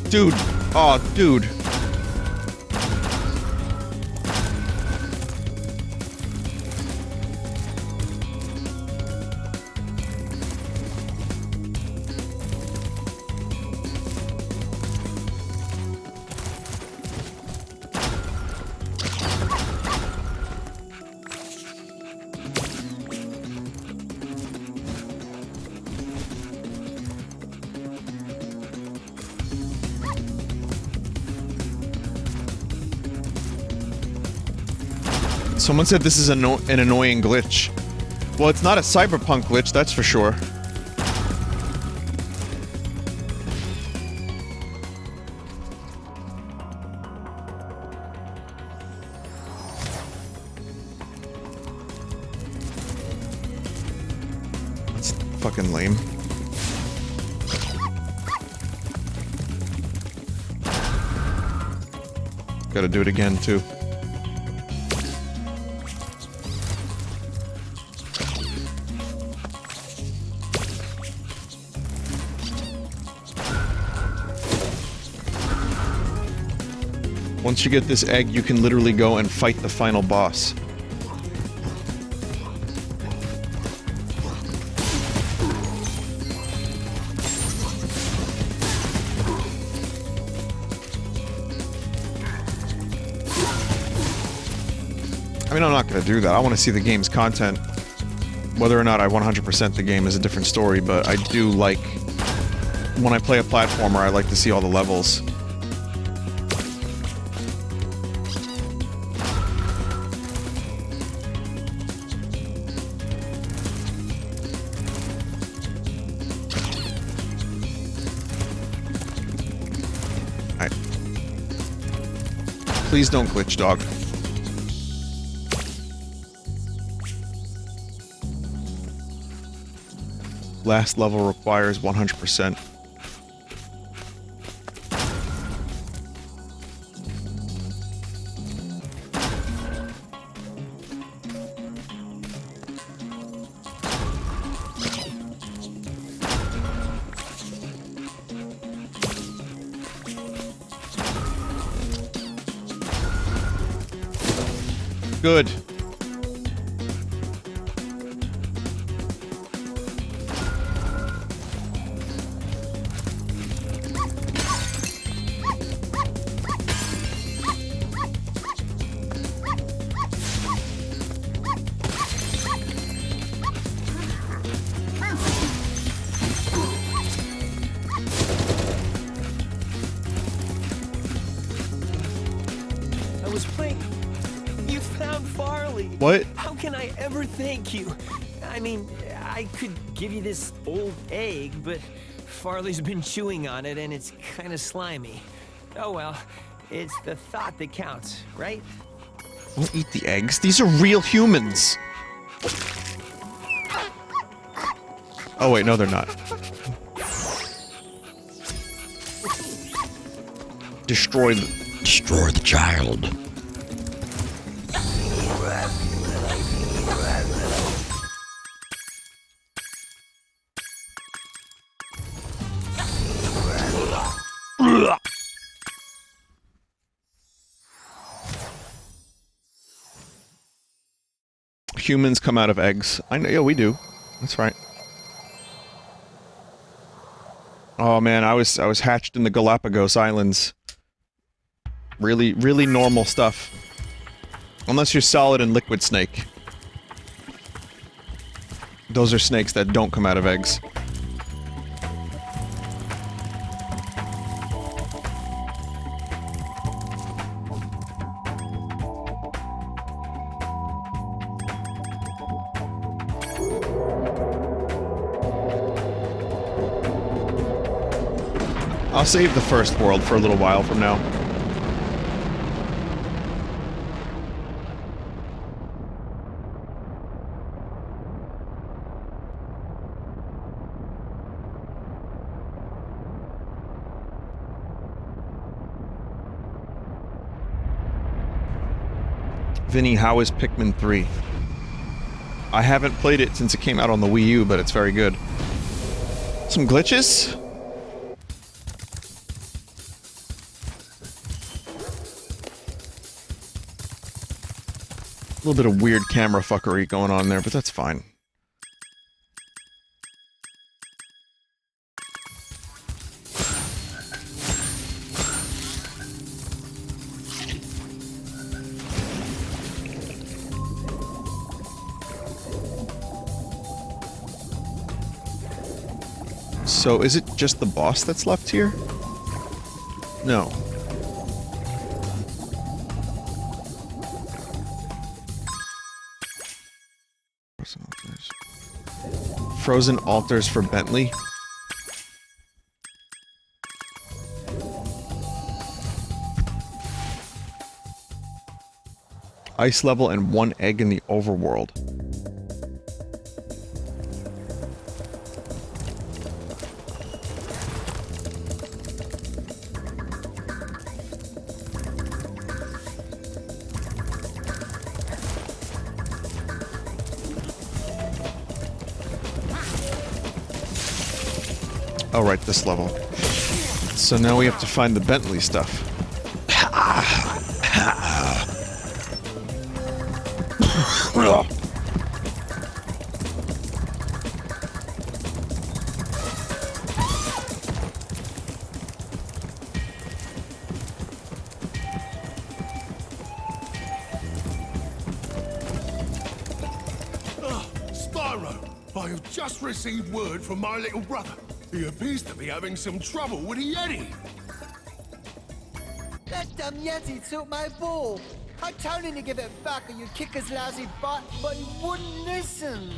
Dude. Oh, dude. Someone said this is an annoying glitch. Well, it's not a cyberpunk glitch, that's for sure. That's fucking lame. Gotta do it again, too. Once you get this egg, you can literally go and fight the final boss. I mean, I'm not gonna do that. I want to see the game's content. Whether or not I 100% the game is a different story, but I do like... When I play a platformer, I like to see all the levels. Please don't glitch, dog. Last level requires 100%. Good. I was playing. You found Farley. What? How can I ever thank you? I mean, I could give you this old egg, but Farley's been chewing on it and it's kind of slimy. Oh well, it's the thought that counts, right? Don't eat the eggs. These are real humans. Oh wait, no they're not. Destroy the child. Humans come out of eggs. I know, yeah, we do. That's right. Oh man, I was hatched in the Galapagos Islands. Really, really normal stuff. Unless you're solid and liquid snake. Those are snakes that don't come out of eggs. I'll save the first world for a little while from now. Vinny, how is Pikmin 3? I haven't played it since it came out on the Wii U, but it's very good. Some glitches? A little bit of weird camera fuckery going on there, but that's fine. So, is it just the boss that's left here? No. Frozen altars for Bentley. Ice level and 1 egg in the overworld. Oh, right, this level. So now we have to find the Bentley stuff. Spyro, I have just received word from my little brother. He appears to be having some trouble with a Yeti. That dumb Yeti took my ball. I told him to give it back or you'd kick his lousy butt, but he wouldn't listen.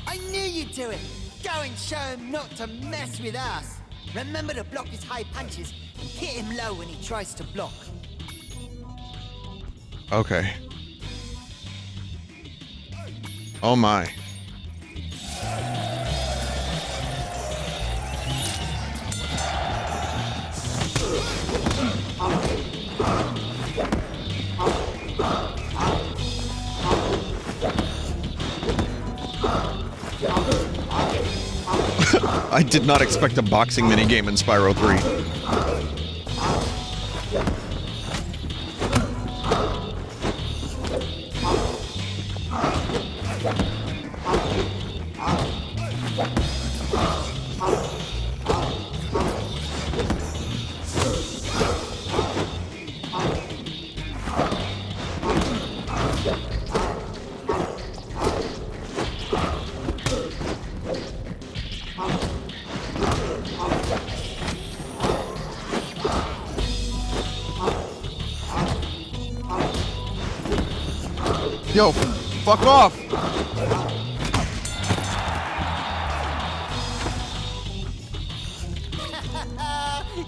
I knew you'd do it. Go and show him not to mess with us. Remember to block his high punches and hit him low when he tries to block. Okay. Oh my. I did not expect a boxing minigame in Spyro 3. Yo, fuck off!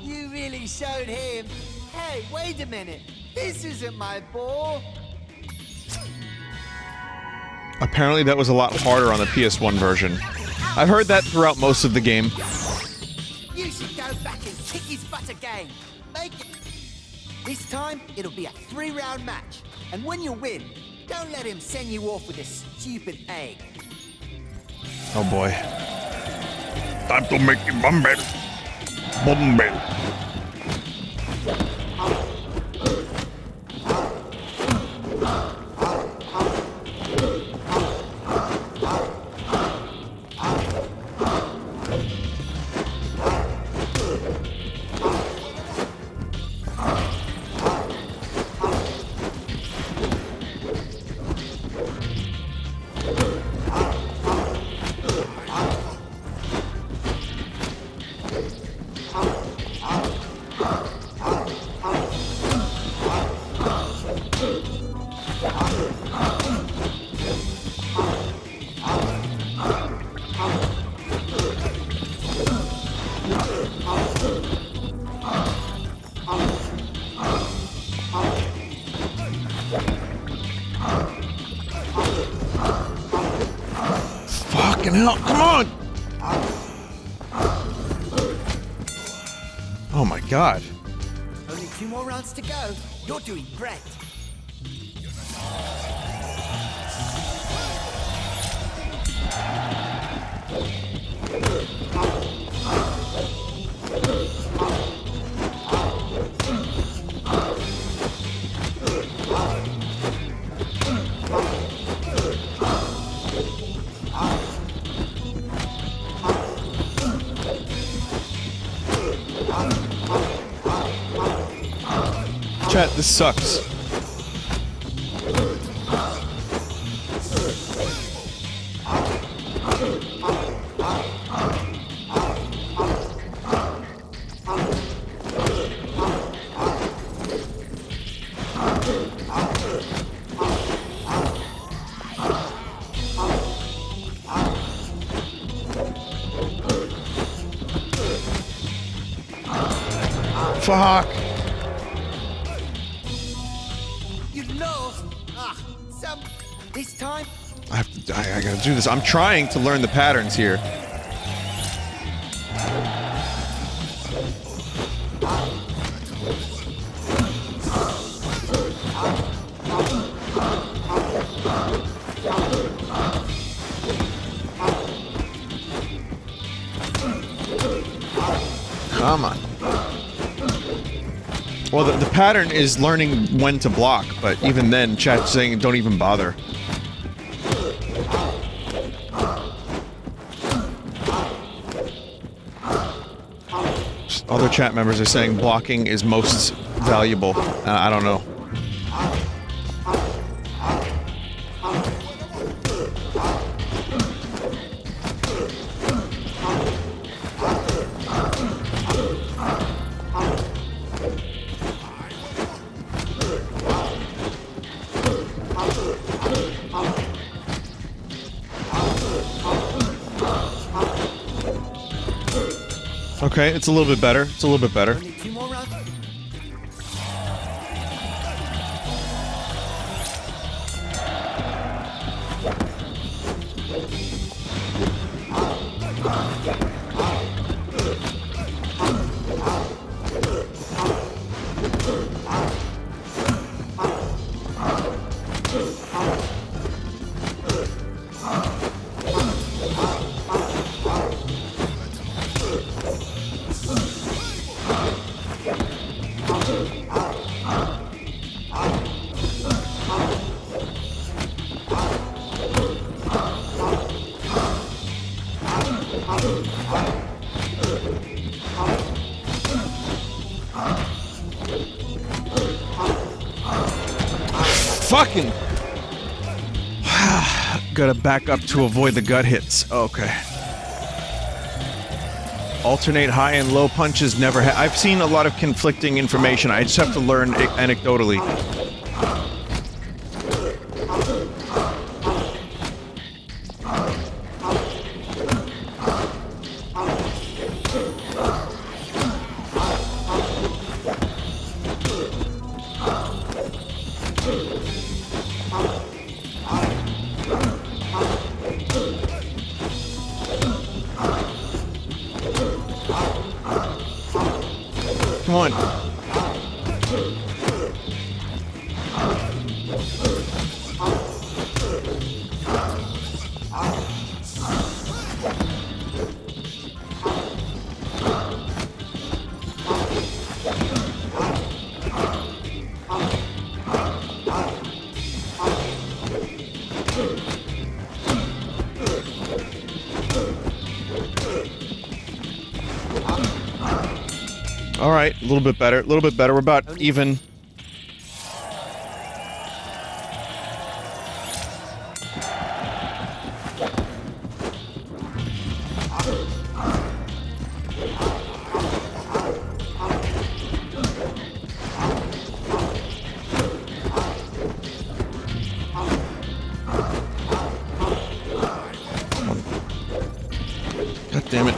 You really showed him. Hey, wait a minute. This isn't my ball. Apparently that was a lot harder on the PS1 version. I've heard that throughout most of the game. You should go back and kick his butt again. Make it. This time, it'll be a 3-round match. And when you win, don't let him send you off with a stupid egg. Oh boy. Time to make you bumble. Bumble. Fucking hell, come on! Oh my god. Only 2 more rounds to go. You're doing great. Chat, this sucks. Fuck. You lost. This time. I gotta do this. I'm trying to learn the patterns here. Come on. Well, the pattern is learning when to block, but even then, chat's saying don't even bother. Other chat members are saying blocking is most valuable. I don't know. Okay, it's a little bit better. It's a little bit better. Only 2 more rounds. Fucking! Gotta back up to avoid the gut hits. Okay. Alternate high and low punches never I've seen a lot of conflicting information. I just have to learn anecdotally. Come on. All right, a little bit better. A little bit better. We're about even. God damn it.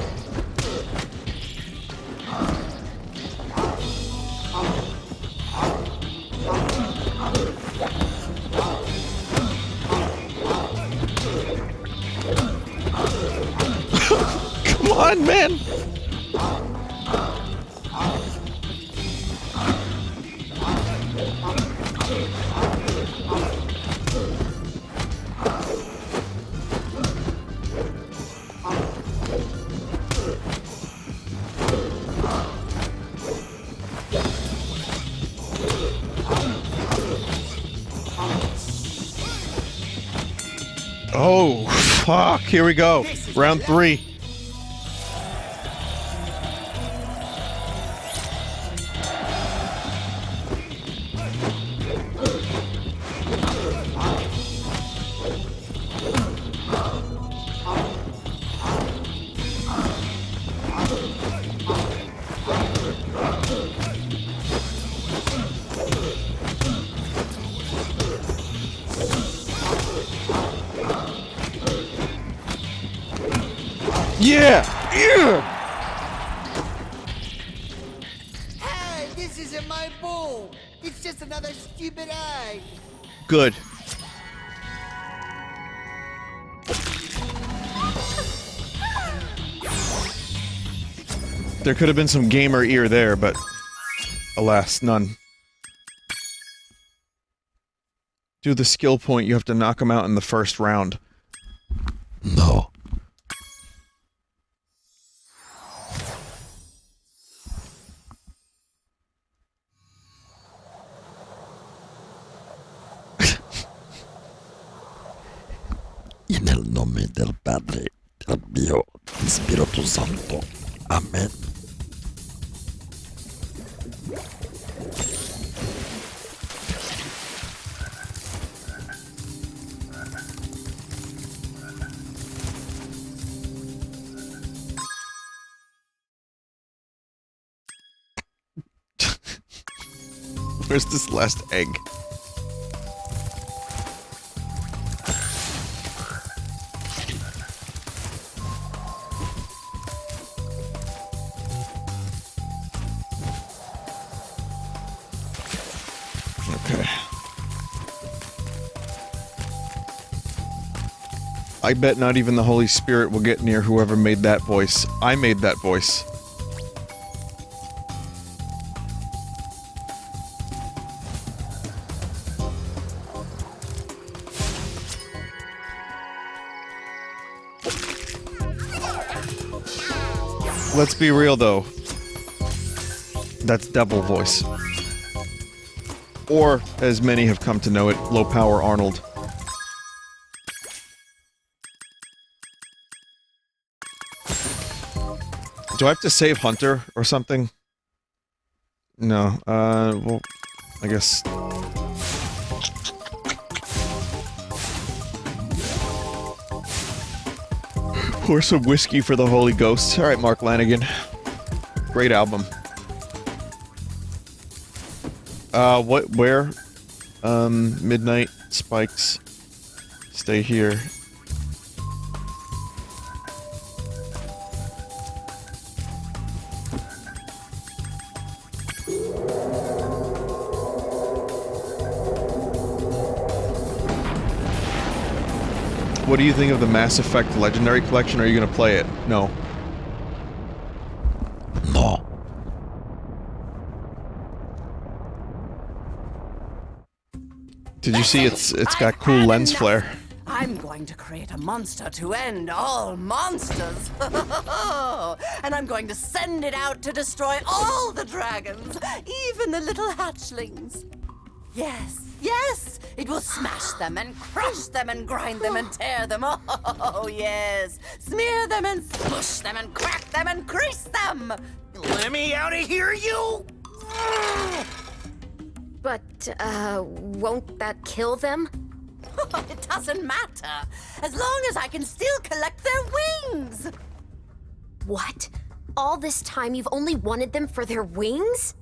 on, man! Oh, fuck. Here we go. Round 3. Yeah! Yeah! Hey, this isn't my ball. It's just another stupid egg. Good. There could have been some gamer ear there, but alas, none. Do the skill point, you have to knock him out in the first round. No. En el nombre del Padre, del Hijo, del Espíritu Santo. Amén. Where's this last egg? Okay. I bet not even the Holy Spirit will get near whoever made that voice. I made that voice. Let's be real though. That's devil voice. Or, as many have come to know it, low power Arnold. Do I have to save Hunter or something? No, well, I guess... Pour some whiskey for the Holy Ghost. Alright, Mark Lanigan. Great album. Where? Midnight, Spikes. Stay here. What do you think of the Mass Effect Legendary Collection? Are you gonna play it? No. No. Did you see it's got cool lens flare? I'm going to create a monster to end all monsters. And I'm going to send it out to destroy all the dragons, even the little hatchlings. Yes, yes, it will smash them and crush them and grind them and tear them. Oh, yes. Smear them and smush them and crack them and crease them. Let me out of here, you! But, won't that kill them? It doesn't matter, as long as I can still collect their wings. What? All this time you've only wanted them for their wings?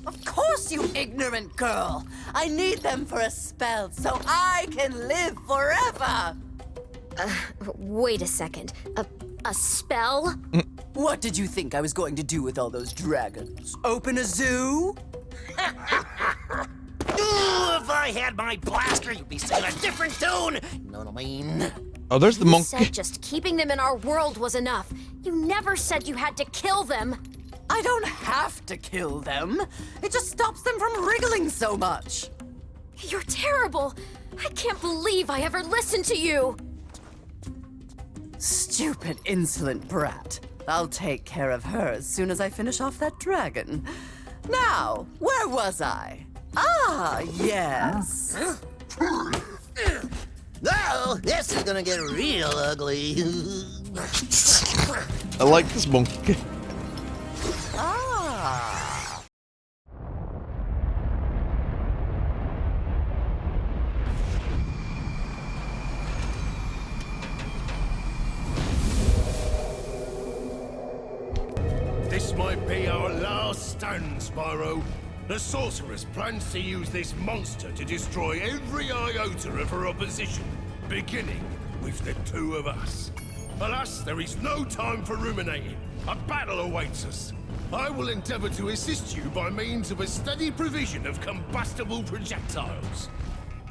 Of course, you ignorant girl. I need them for a spell so I can live forever. Wait a second. A spell? What did you think I was going to do with all those dragons? Open a zoo? Ooh, if I had my blaster, you'd be singing a different tune. Know what I mean? Oh, there's the You monkey. said just keeping them in our world was enough. You never said you had to kill them. I don't have to kill them. It just stops them from wriggling so much. You're terrible. I can't believe I ever listened to you. Stupid, insolent brat. I'll take care of her as soon as I finish off that dragon. Now, where was I? Ah, yes. Oh, this is gonna get real ugly. I like this monkey. Ah. This might be our last stand, Spyro. The sorceress plans to use this monster to destroy every iota of her opposition, beginning with the two of us. Alas, there is no time for ruminating. A battle awaits us. I will endeavor to assist you by means of a steady provision of combustible projectiles.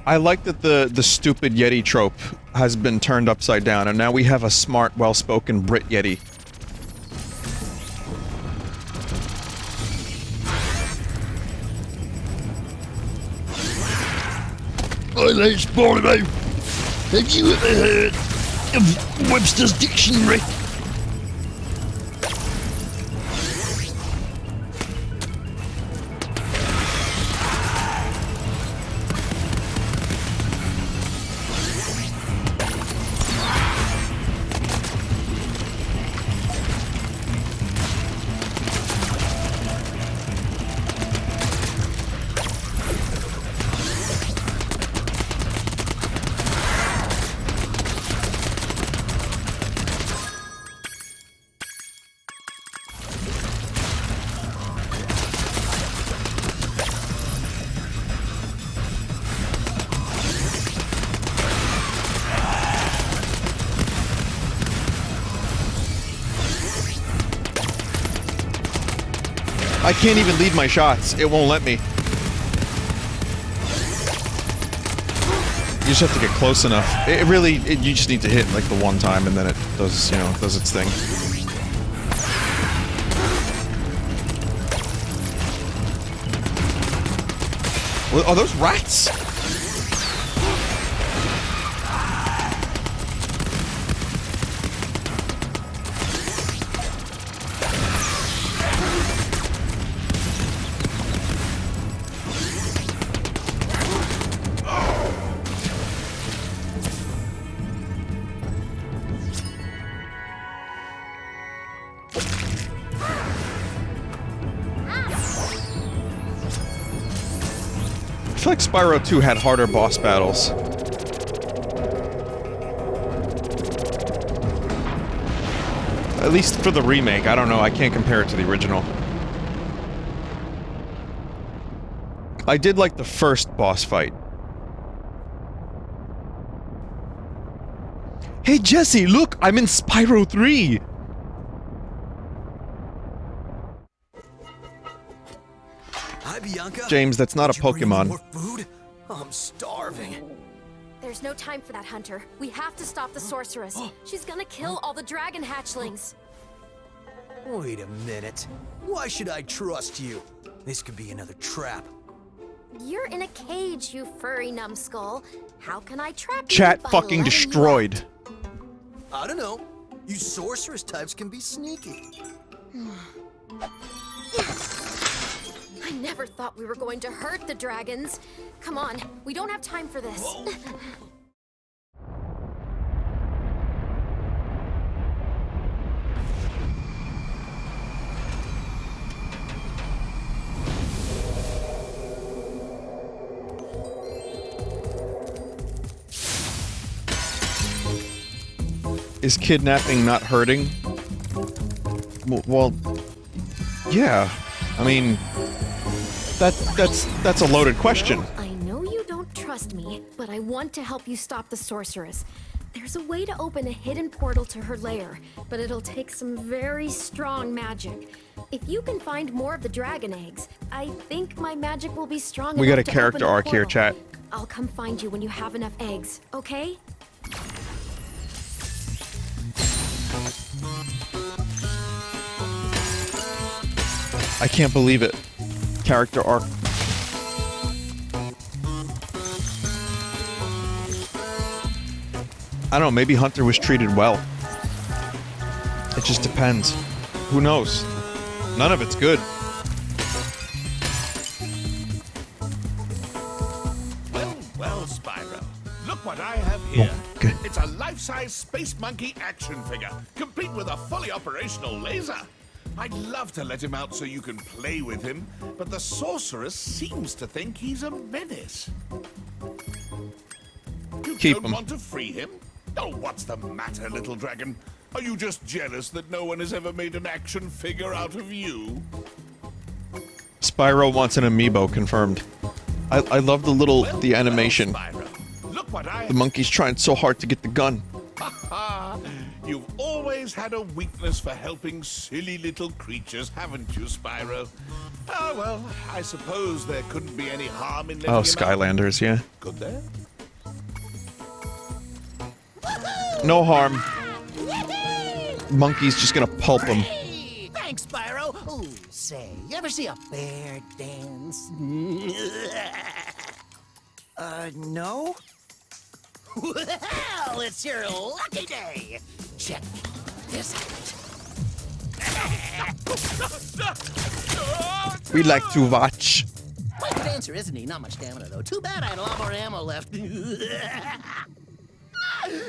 I like that the stupid Yeti trope has been turned upside down, and now we have a smart, well-spoken Brit Yeti. I like Spyro. Have you ever heard of Webster's Dictionary? I can't even lead my shots. It won't let me. You just have to get close enough. You just need to hit like the one time and then it does, you know, does its thing. Are those rats? I feel like Spyro 2 had harder boss battles. At least for the remake. I don't know, I can't compare it to the original. I did like the first boss fight. Hey Jesse, look! I'm in Spyro 3! Hi, Bianca. James, that's not a Did you bring me Pokemon. more food? I'm starving. There's no time for that, Hunter. We have to stop the sorceress. She's gonna kill all the dragon hatchlings. Wait a minute. Why should I trust you? This could be another trap. You're in a cage, you furry numbskull. How can I trap you? Chat by fucking letting you destroyed. I don't know. You sorceress types can be sneaky. I never thought we were going to hurt the dragons. Come on, we don't have time for this. Is kidnapping not hurting? Well, yeah. I mean, that's a loaded question. Well, I know you don't trust me, but I want to help you stop the sorceress. There's a way to open a hidden portal to her lair, but it'll take some very strong magic. If you can find more of the dragon eggs, I think my magic will be strong We enough got a to character open the arc here, portal. chat. I'll come find you when you have enough eggs, okay? I can't believe it. Character arc. I don't know, maybe Hunter was treated well. It just depends. Who knows? None of it's good. Well, Spyro. Look what I have here. Okay. It's a life-size Space Monkey action figure, complete with a fully operational laser. I'd love to let him out so you can play with him, but the sorceress seems to think he's a menace. You Keep don't him. want to free him? Oh, what's the matter, little dragon? Are you just jealous that no one has ever made an action figure out of you? Spyro wants an amiibo, confirmed. I love the animation. Spyro, look what I... The monkey's trying so hard to get the gun. You've always had a weakness for helping silly little creatures, haven't you, Spyro? Oh, well, I suppose there couldn't be any harm in letting Oh, him Skylanders, yeah. out. Could there? No harm. Monkey's just gonna pulp him. Hey, thanks, Spyro. Ooh, say, you ever see a bear dance? No? Well, it's your lucky day. Check this out. We like to watch. Quite the dancer, isn't he? Not much stamina, though. Too bad I had a lot more ammo left.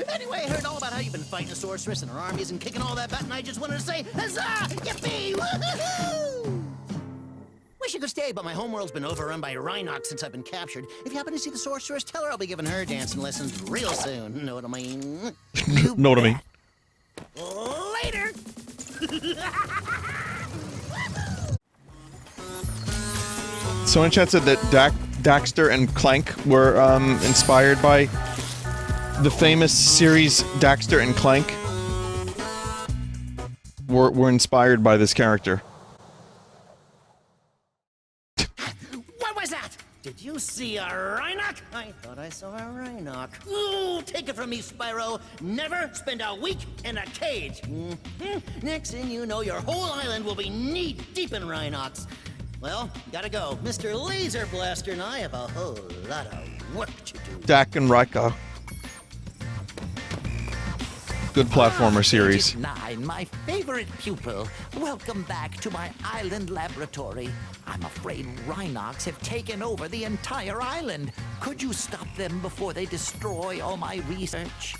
Anyway, I heard all about how you've been fighting a sorceress and her armies and kicking all that butt, and I just wanted to say, huzzah! Yippee! Woohoo! Wish you could stay, but my homeworld's been overrun by Rhinox since I've been captured. If you happen to see the sorceress, tell her I'll be giving her dancing lessons real soon. Know what I mean? Know what I mean? Later! Someone in chat said that Daxter and Clank were inspired by the famous series Daxter and Clank. Were inspired by this character. What was that? Did you see a Rhinoc? I thought I saw a Rhinoc. Ooh, take it from me, Spyro. Never spend a week in a cage. Next thing you know, your whole island will be knee-deep in Rhinocs. Well, gotta go. Mr. Laser Blaster and I have a whole lot of work to do. Dak and Raika. Good platformer series. Agent 9, my favorite pupil. Welcome back to my island laboratory. I'm afraid Rhinocs have taken over the entire island. Could you stop them before they destroy all my research?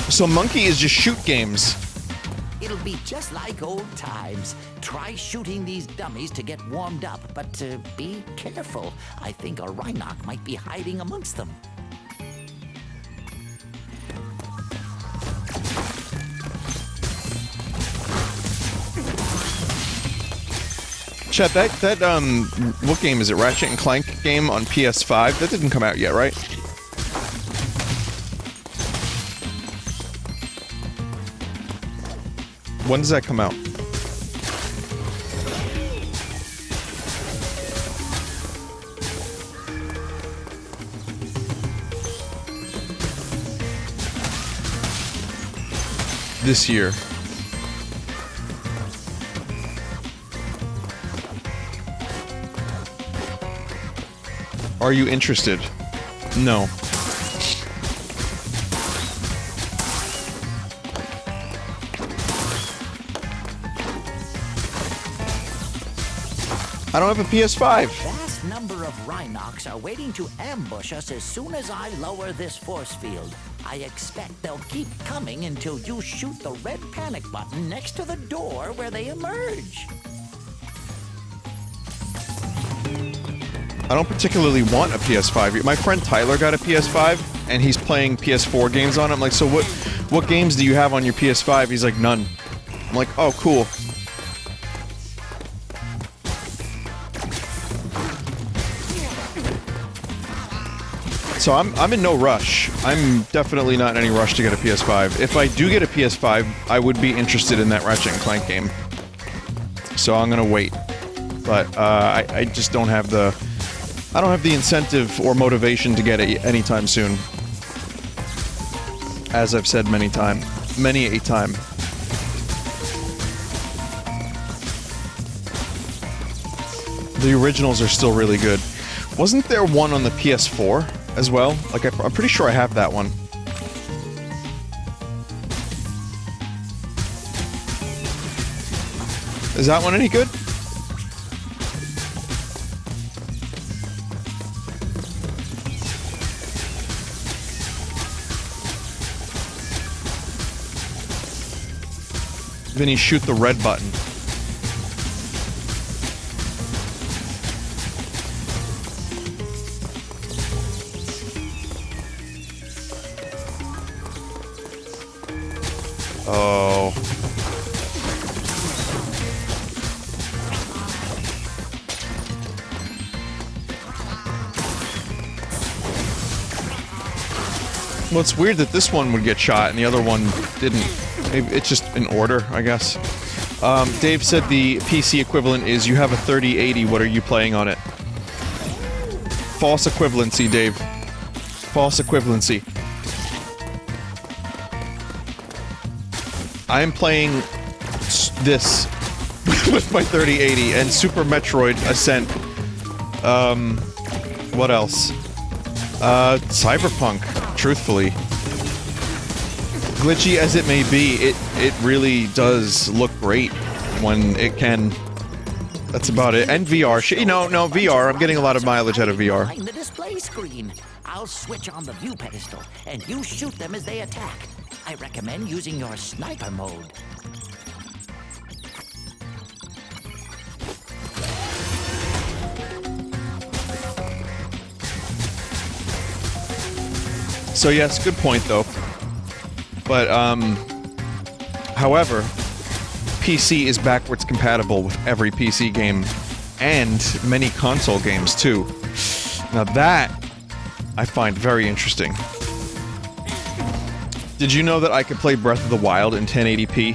So Monkey is just shoot games. It'll be just like old times. Try shooting these dummies to get warmed up, but be careful. I think a Rhinoc might be hiding amongst them. Chat, what game is it? Ratchet and Clank game on PS5? That didn't come out yet, right? When does that come out? This year. Are you interested? No. I don't have a PS5. Vast number of Rhinocs are waiting to ambush us as soon as I lower this force field. I expect they'll keep coming until you shoot the red panic button next to the door where they emerge. I don't particularly want a PS5. My friend Tyler got a PS5, and he's playing PS4 games on it. I'm like, so what games do you have on your PS5? He's like, none. I'm like, oh, cool. So I'm in no rush. I'm definitely not in any rush to get a PS5. If I do get a PS5, I would be interested in that Ratchet and Clank game. So I'm gonna wait. But I just don't have the I don't have the incentive or motivation to get it anytime soon. As I've said many a time. The originals are still really good. Wasn't there one on the PS4 as well? Like, I'm pretty sure I have that one. Is that one any good? Vinny, shoot the red button. Oh. Well, it's weird that this one would get shot and the other one didn't. Maybe it's just in order, I guess. Dave said the PC equivalent is you have a 3080, what are you playing on it? False equivalency, Dave. False equivalency. I am playing this with my 3080 and Super Metroid Ascent. What else? Cyberpunk, truthfully. Glitchy as it may be, it really does look great when it can. That's about it. And VR. No, VR. I'm getting a lot of mileage out of VR. Behind the display screen. I'll switch on the view pedestal, and you shoot them as they attack. I recommend using your sniper mode. So yes, good point though. But, however, PC is backwards compatible with every PC game, and many console games, too. Now that, I find very interesting. Did you know that I could play Breath of the Wild in 1080p?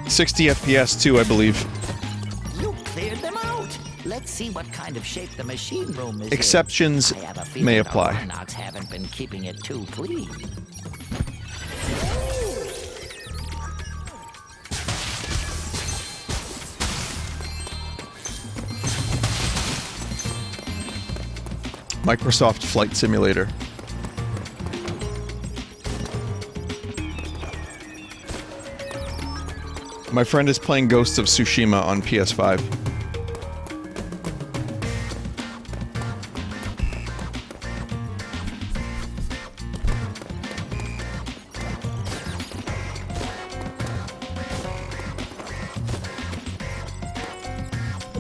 60 FPS, too, I believe. You cleared them out. Let's see what kind of shape the machine room is. Exceptions may apply. Rhinox haven't been keeping it too clean. Microsoft Flight Simulator. My friend is playing Ghost of Tsushima on PS5.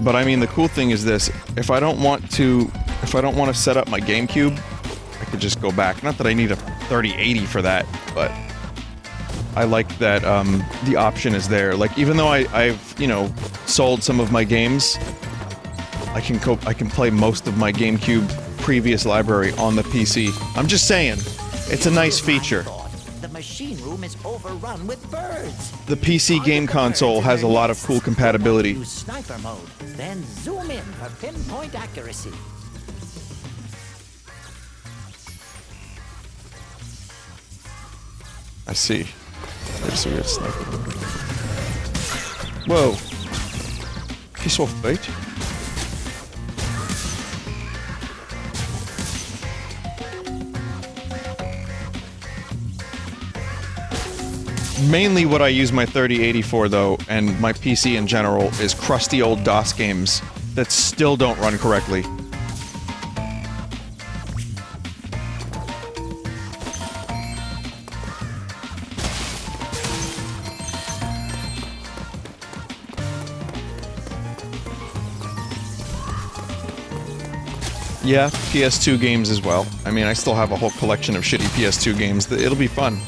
But I mean, the cool thing is this: if I don't want to set up my GameCube, I could just go back. Not that I need a 3080 for that, but I like that the option is there. Like, even though I've sold some of my games, I can play most of my GameCube previous library on the PC. I'm just saying, it's a nice feature. The machine room is overrun with birds. The PC game console has a lot of cool compatibility. Use sniper mode, then zoom in for pinpoint accuracy. I see. There's a weird sniper. Whoa. Piece of bait. Mainly what I use my 3080 for, though, and my PC in general, is crusty old DOS games that still don't run correctly. Yeah, PS2 games as well. I mean, I still have a whole collection of shitty PS2 games. It'll be fun.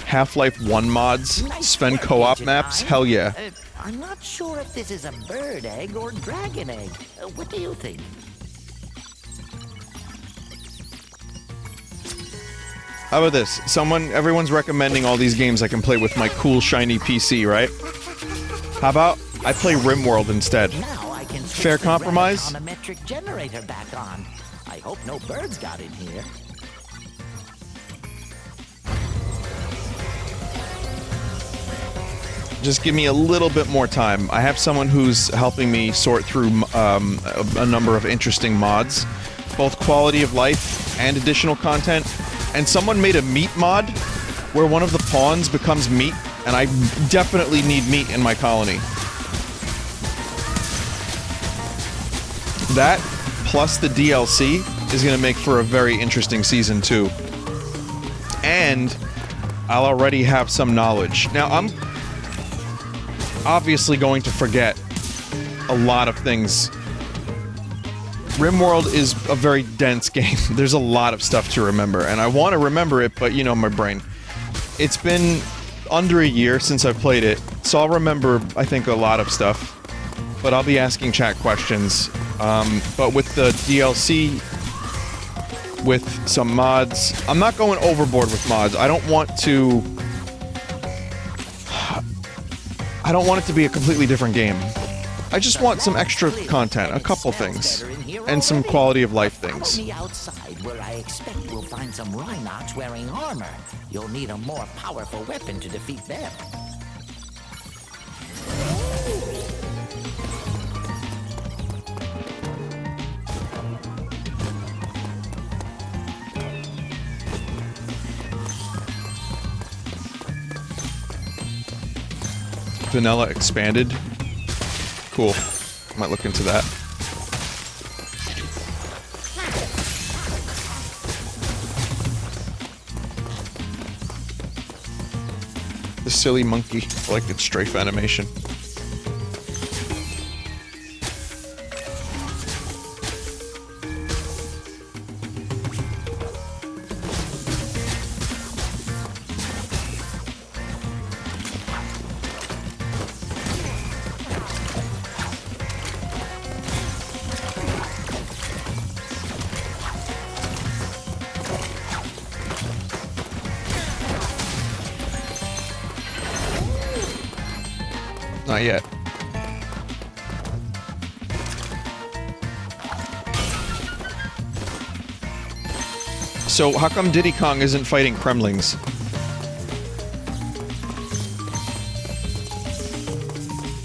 Half-Life 1 mods, Sven co-op maps, hell yeah. I'm not sure if this is a bird egg or dragon egg. What do you think? How about this? Everyone's recommending all these games I can play with my cool shiny PC, right? How about I play RimWorld instead? Now I can Fair compromise? econometric generator back on. I hope no birds got in here. Just give me a little bit more time. I have someone who's helping me sort through a number of interesting mods, both quality of life and additional content. And someone made a meat mod where one of the pawns becomes meat, and I definitely need meat in my colony. That, plus the DLC, is going to make for a very interesting Season 2. And I'll already have some knowledge. Now, I'm obviously going to forget a lot of things. RimWorld is a very dense game. There's a lot of stuff to remember, and I want to remember it, but you know my brain. It's been under a year since I've played it, so I'll remember, I think, a lot of stuff. But I'll be asking chat questions. But with the DLC, with some mods, I'm not going overboard with mods. I don't want it to be a completely different game. I just want some extra content, a couple things, and some quality of life things. On the outside, where I expect we'll find some Rhinox wearing armor. You'll need a more powerful weapon to defeat them. Vanilla expanded. Cool. Might look into that. The silly monkey. I like its strafe animation. Not yet. So, how come Diddy Kong isn't fighting Kremlings?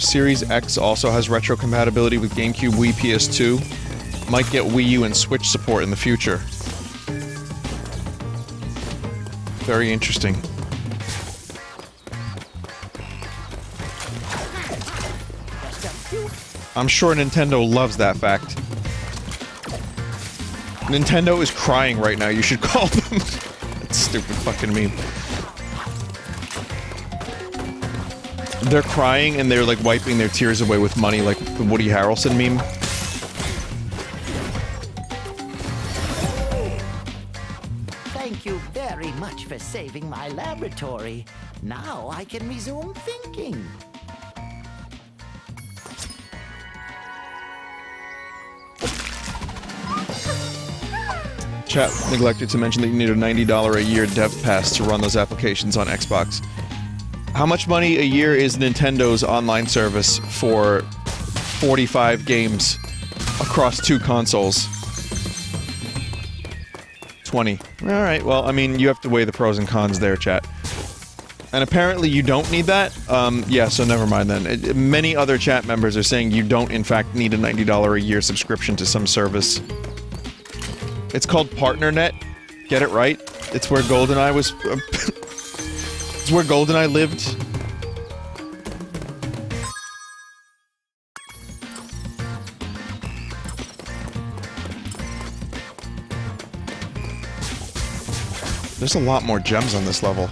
Series X also has retro compatibility with GameCube, Wii, PS2. Might get Wii U and Switch support in the future. Very interesting. I'm sure Nintendo loves that fact. Nintendo is crying right now, you should call them. That's stupid fucking meme. They're crying and they're like wiping their tears away with money, like the Woody Harrelson meme. Thank you very much for saving my laboratory. Now I can resume thinking. Chat neglected to mention that you need a $90 a year dev pass to run those applications on Xbox. How much money a year is Nintendo's online service for 45 games across 2 consoles? 20. Alright, well, I mean, you have to weigh the pros and cons there, chat. And apparently you don't need that? Yeah, so never mind then. Many other chat members are saying you don't, in fact, need a $90 a year subscription to some service. It's called PartnerNet. Get it right. It's where GoldenEye was... it's where GoldenEye lived. There's a lot more gems on this level.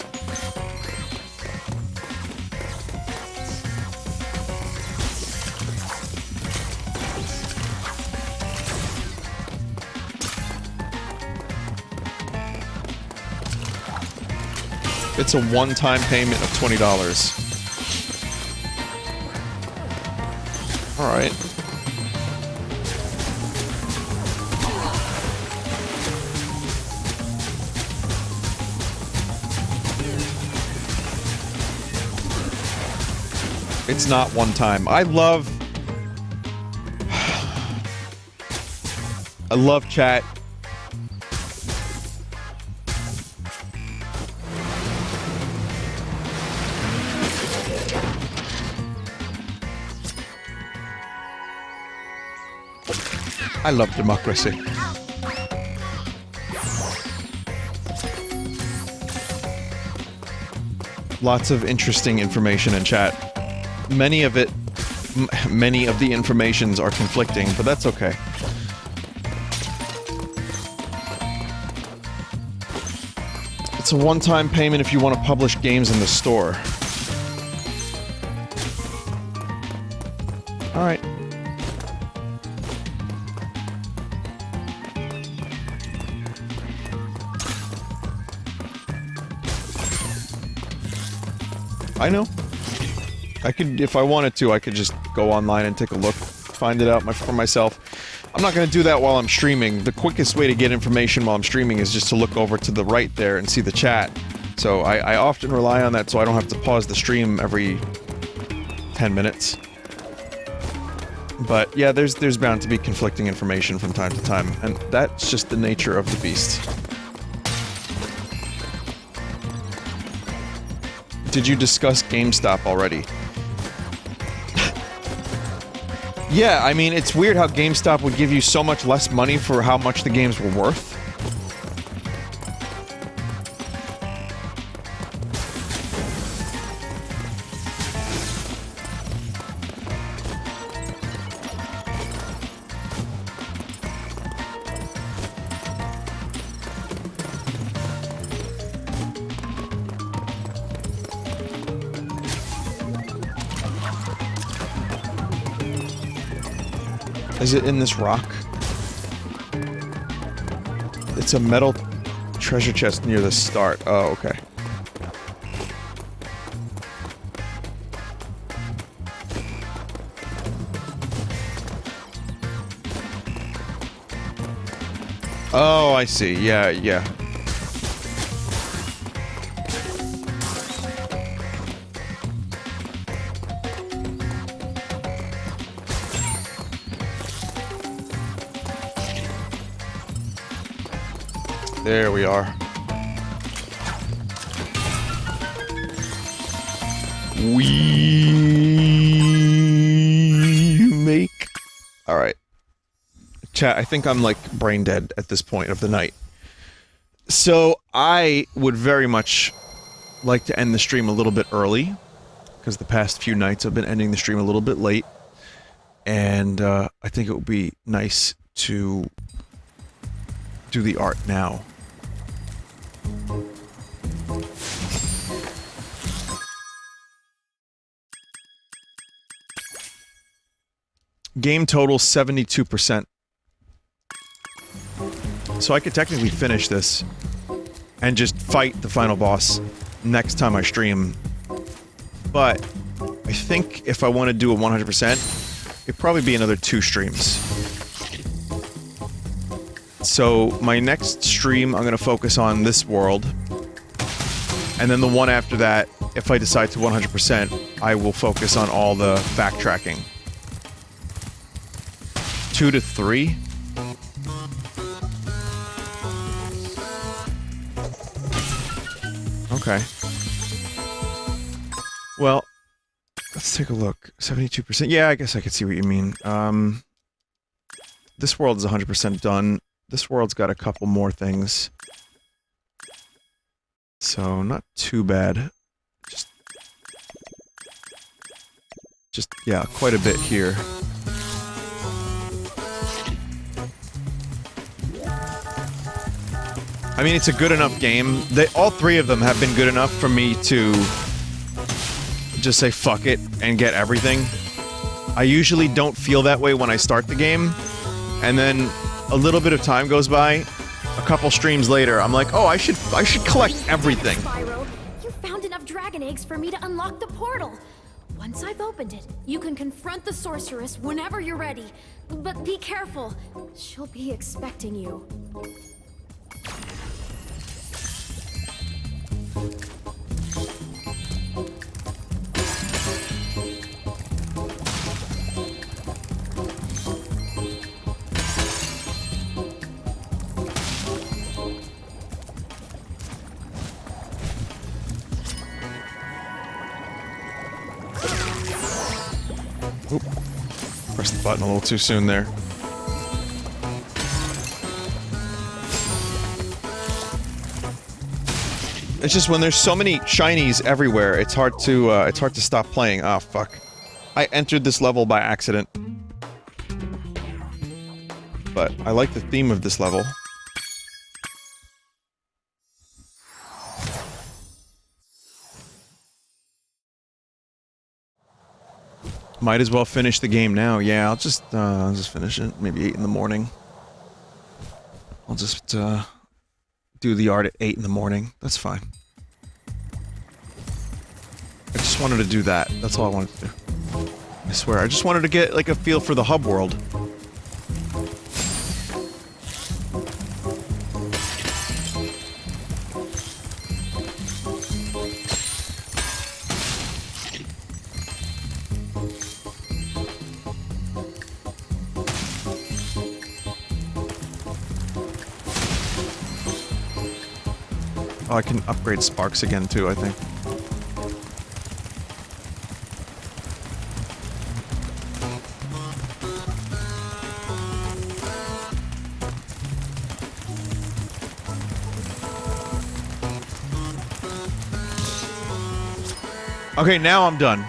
It's a one-time payment of $20. Alright. It's not one time. I love chat. I love democracy. Lots of interesting information in chat. Many of the informations are conflicting, but that's okay. It's a one-time payment if you want to publish games in the store. Alright. I know. I could, if I wanted to, I could just go online and take a look, find it out for myself. I'm not gonna do that while I'm streaming. The quickest way to get information while I'm streaming is just to look over to the right there and see the chat. So I often rely on that so I don't have to pause the stream every 10 minutes. But yeah, there's bound to be conflicting information from time to time, and that's just the nature of the beast. Did you discuss GameStop already? Yeah, I mean, it's weird how GameStop would give you so much less money for how much the games were worth. Is it in this rock? It's a metal treasure chest near the start. Oh, okay. Oh, I see. Yeah, yeah. There we are. We make... Alright. Chat, I think I'm like brain dead at this point of the night. So, I would very much like to end the stream a little bit early, because the past few nights I've been ending the stream a little bit late, and I think it would be nice to do the art now. Game total 72%. So I could technically finish this and just fight the final boss next time I stream. But I think if I want to do a 100%, it'd probably be another 2 streams. So my next stream, I'm going to focus on this world. And then the one after that, if I decide to 100%, I will focus on all the backtracking. 2 to 3? Okay. Well, let's take a look. 72%. Yeah, I guess I could see what you mean. This world is 100% done. This world's got a couple more things. So, not too bad. Just, yeah, quite a bit here. I mean, it's a good enough game. All 3 of them have been good enough for me to just say fuck it and get everything. I usually don't feel that way when I start the game, and then a little bit of time goes by, a couple streams later, I'm like, oh, I should collect everything. Spyro, you found enough dragon eggs for me to unlock the portal. Once I've opened it, you can confront the sorceress whenever you're ready. But be careful. She'll be expecting you. Oop. Pressed the button a little too soon there. It's just when there's so many shinies everywhere, it's hard to stop playing. Ah, fuck. I entered this level by accident. But I like the theme of this level. Might as well finish the game now. Yeah, I'll just finish it. Maybe 8 in the morning. I'll just, do the art at 8 in the morning. That's fine. I just wanted to do that. That's all I wanted to do. I swear, I just wanted to get, like, a feel for the hub world. Oh, I can upgrade sparks again too, I think. Okay, now I'm done.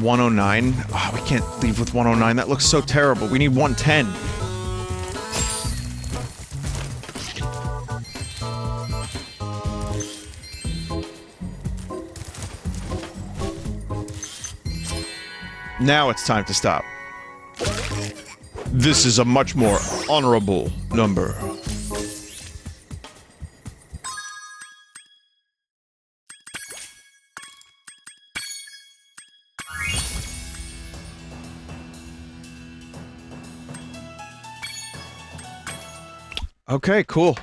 $109? Oh, we can't leave with 109. That looks so terrible. We need 110. Now it's time to stop. This is a much more honorable number. Okay, cool.